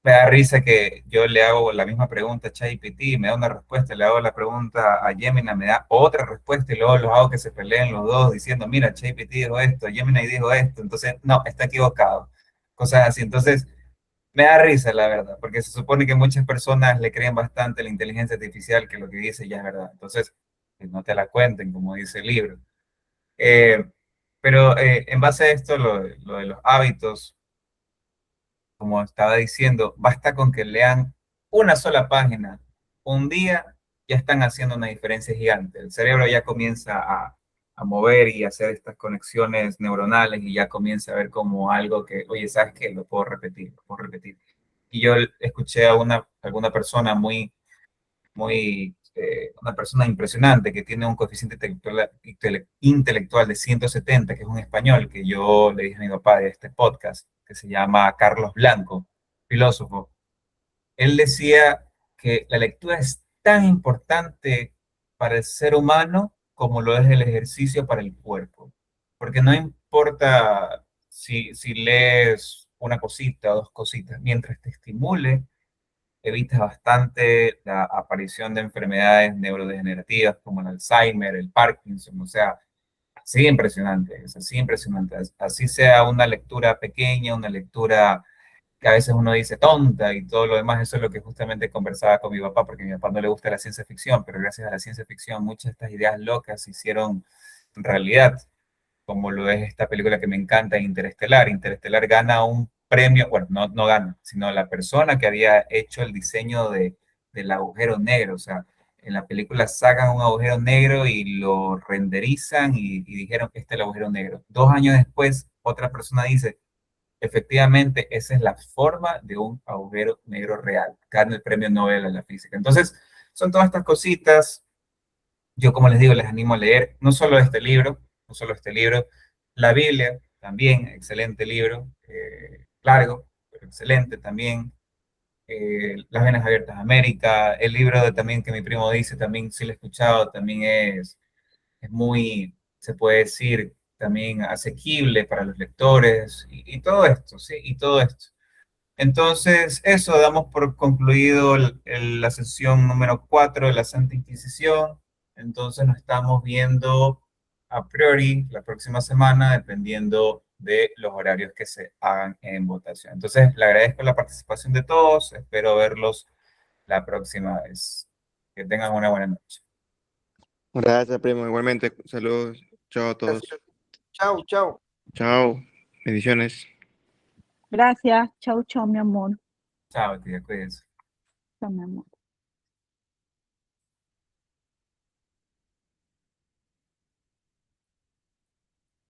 Me da risa que yo le hago la misma pregunta a ChatGPT y me da una respuesta, le hago la pregunta a Gemini, me da otra respuesta y luego los hago que se peleen los dos diciendo, mira, ChatGPT dijo esto, Gemini dijo esto, entonces, no, está equivocado. Cosas así. Entonces, me da risa, la verdad, porque se supone que muchas personas le creen bastante a la inteligencia artificial que lo que dice ya es verdad. Entonces, que no te la cuenten, como dice el libro. Eh, pero en base a esto, lo de los hábitos, como estaba diciendo, basta con que lean una sola página un día, ya están haciendo una diferencia gigante. El cerebro ya comienza a mover y hacer estas conexiones neuronales y ya comienza a ver como algo que, oye, ¿sabes qué? Lo puedo repetir, lo puedo repetir. Y yo escuché a alguna persona una persona impresionante que tiene un coeficiente intelectual de 170, que es un español, que yo le dije a mi papá de este podcast, que se llama Carlos Blanco, filósofo. Él decía que la lectura es tan importante para el ser humano como lo es el ejercicio para el cuerpo. Porque no importa si lees una cosita o dos cositas, mientras te estimule, evitas bastante la aparición de enfermedades neurodegenerativas como el Alzheimer, el Parkinson, o sea, así impresionante, es así impresionante. Así sea una lectura pequeña, una lectura que a veces uno dice tonta y todo lo demás, eso es lo que justamente conversaba con mi papá, porque a mi papá no le gusta la ciencia ficción, pero gracias a la ciencia ficción muchas de estas ideas locas se hicieron realidad, como lo es esta película que me encanta, Interestelar. Interestelar gana un premio, bueno, no gana, sino la persona que había hecho el diseño del agujero negro, o sea, en la película sacan un agujero negro y lo renderizan y dijeron que este es el agujero negro. 2 años después, otra persona dice, efectivamente, esa es la forma de un agujero negro real. Gana el premio Nobel a la física. Entonces, son todas estas cositas. Yo, como les digo, les animo a leer no solo este libro, no solo este libro, la Biblia también, excelente libro, largo, pero excelente también. Las Venas Abiertas de América, el libro también que mi primo dice, también sí lo he escuchado, también es muy, se puede decir, también asequible para los lectores y todo esto, ¿sí? Y todo esto. Entonces, eso, damos por concluido la sesión número 4 de la Santa Inquisición. Entonces, nos estamos viendo a priori la próxima semana, dependiendo de los horarios que se hagan en votación. Entonces, le agradezco la participación de todos. Espero verlos la próxima vez. Que tengan una buena noche. Gracias, primo. Igualmente, saludos. Chao a todos. Gracias. Chao, chao. Chao. Bendiciones. Gracias. Chau, chau, mi amor. Chao, tía, cuídense. Chau, mi amor.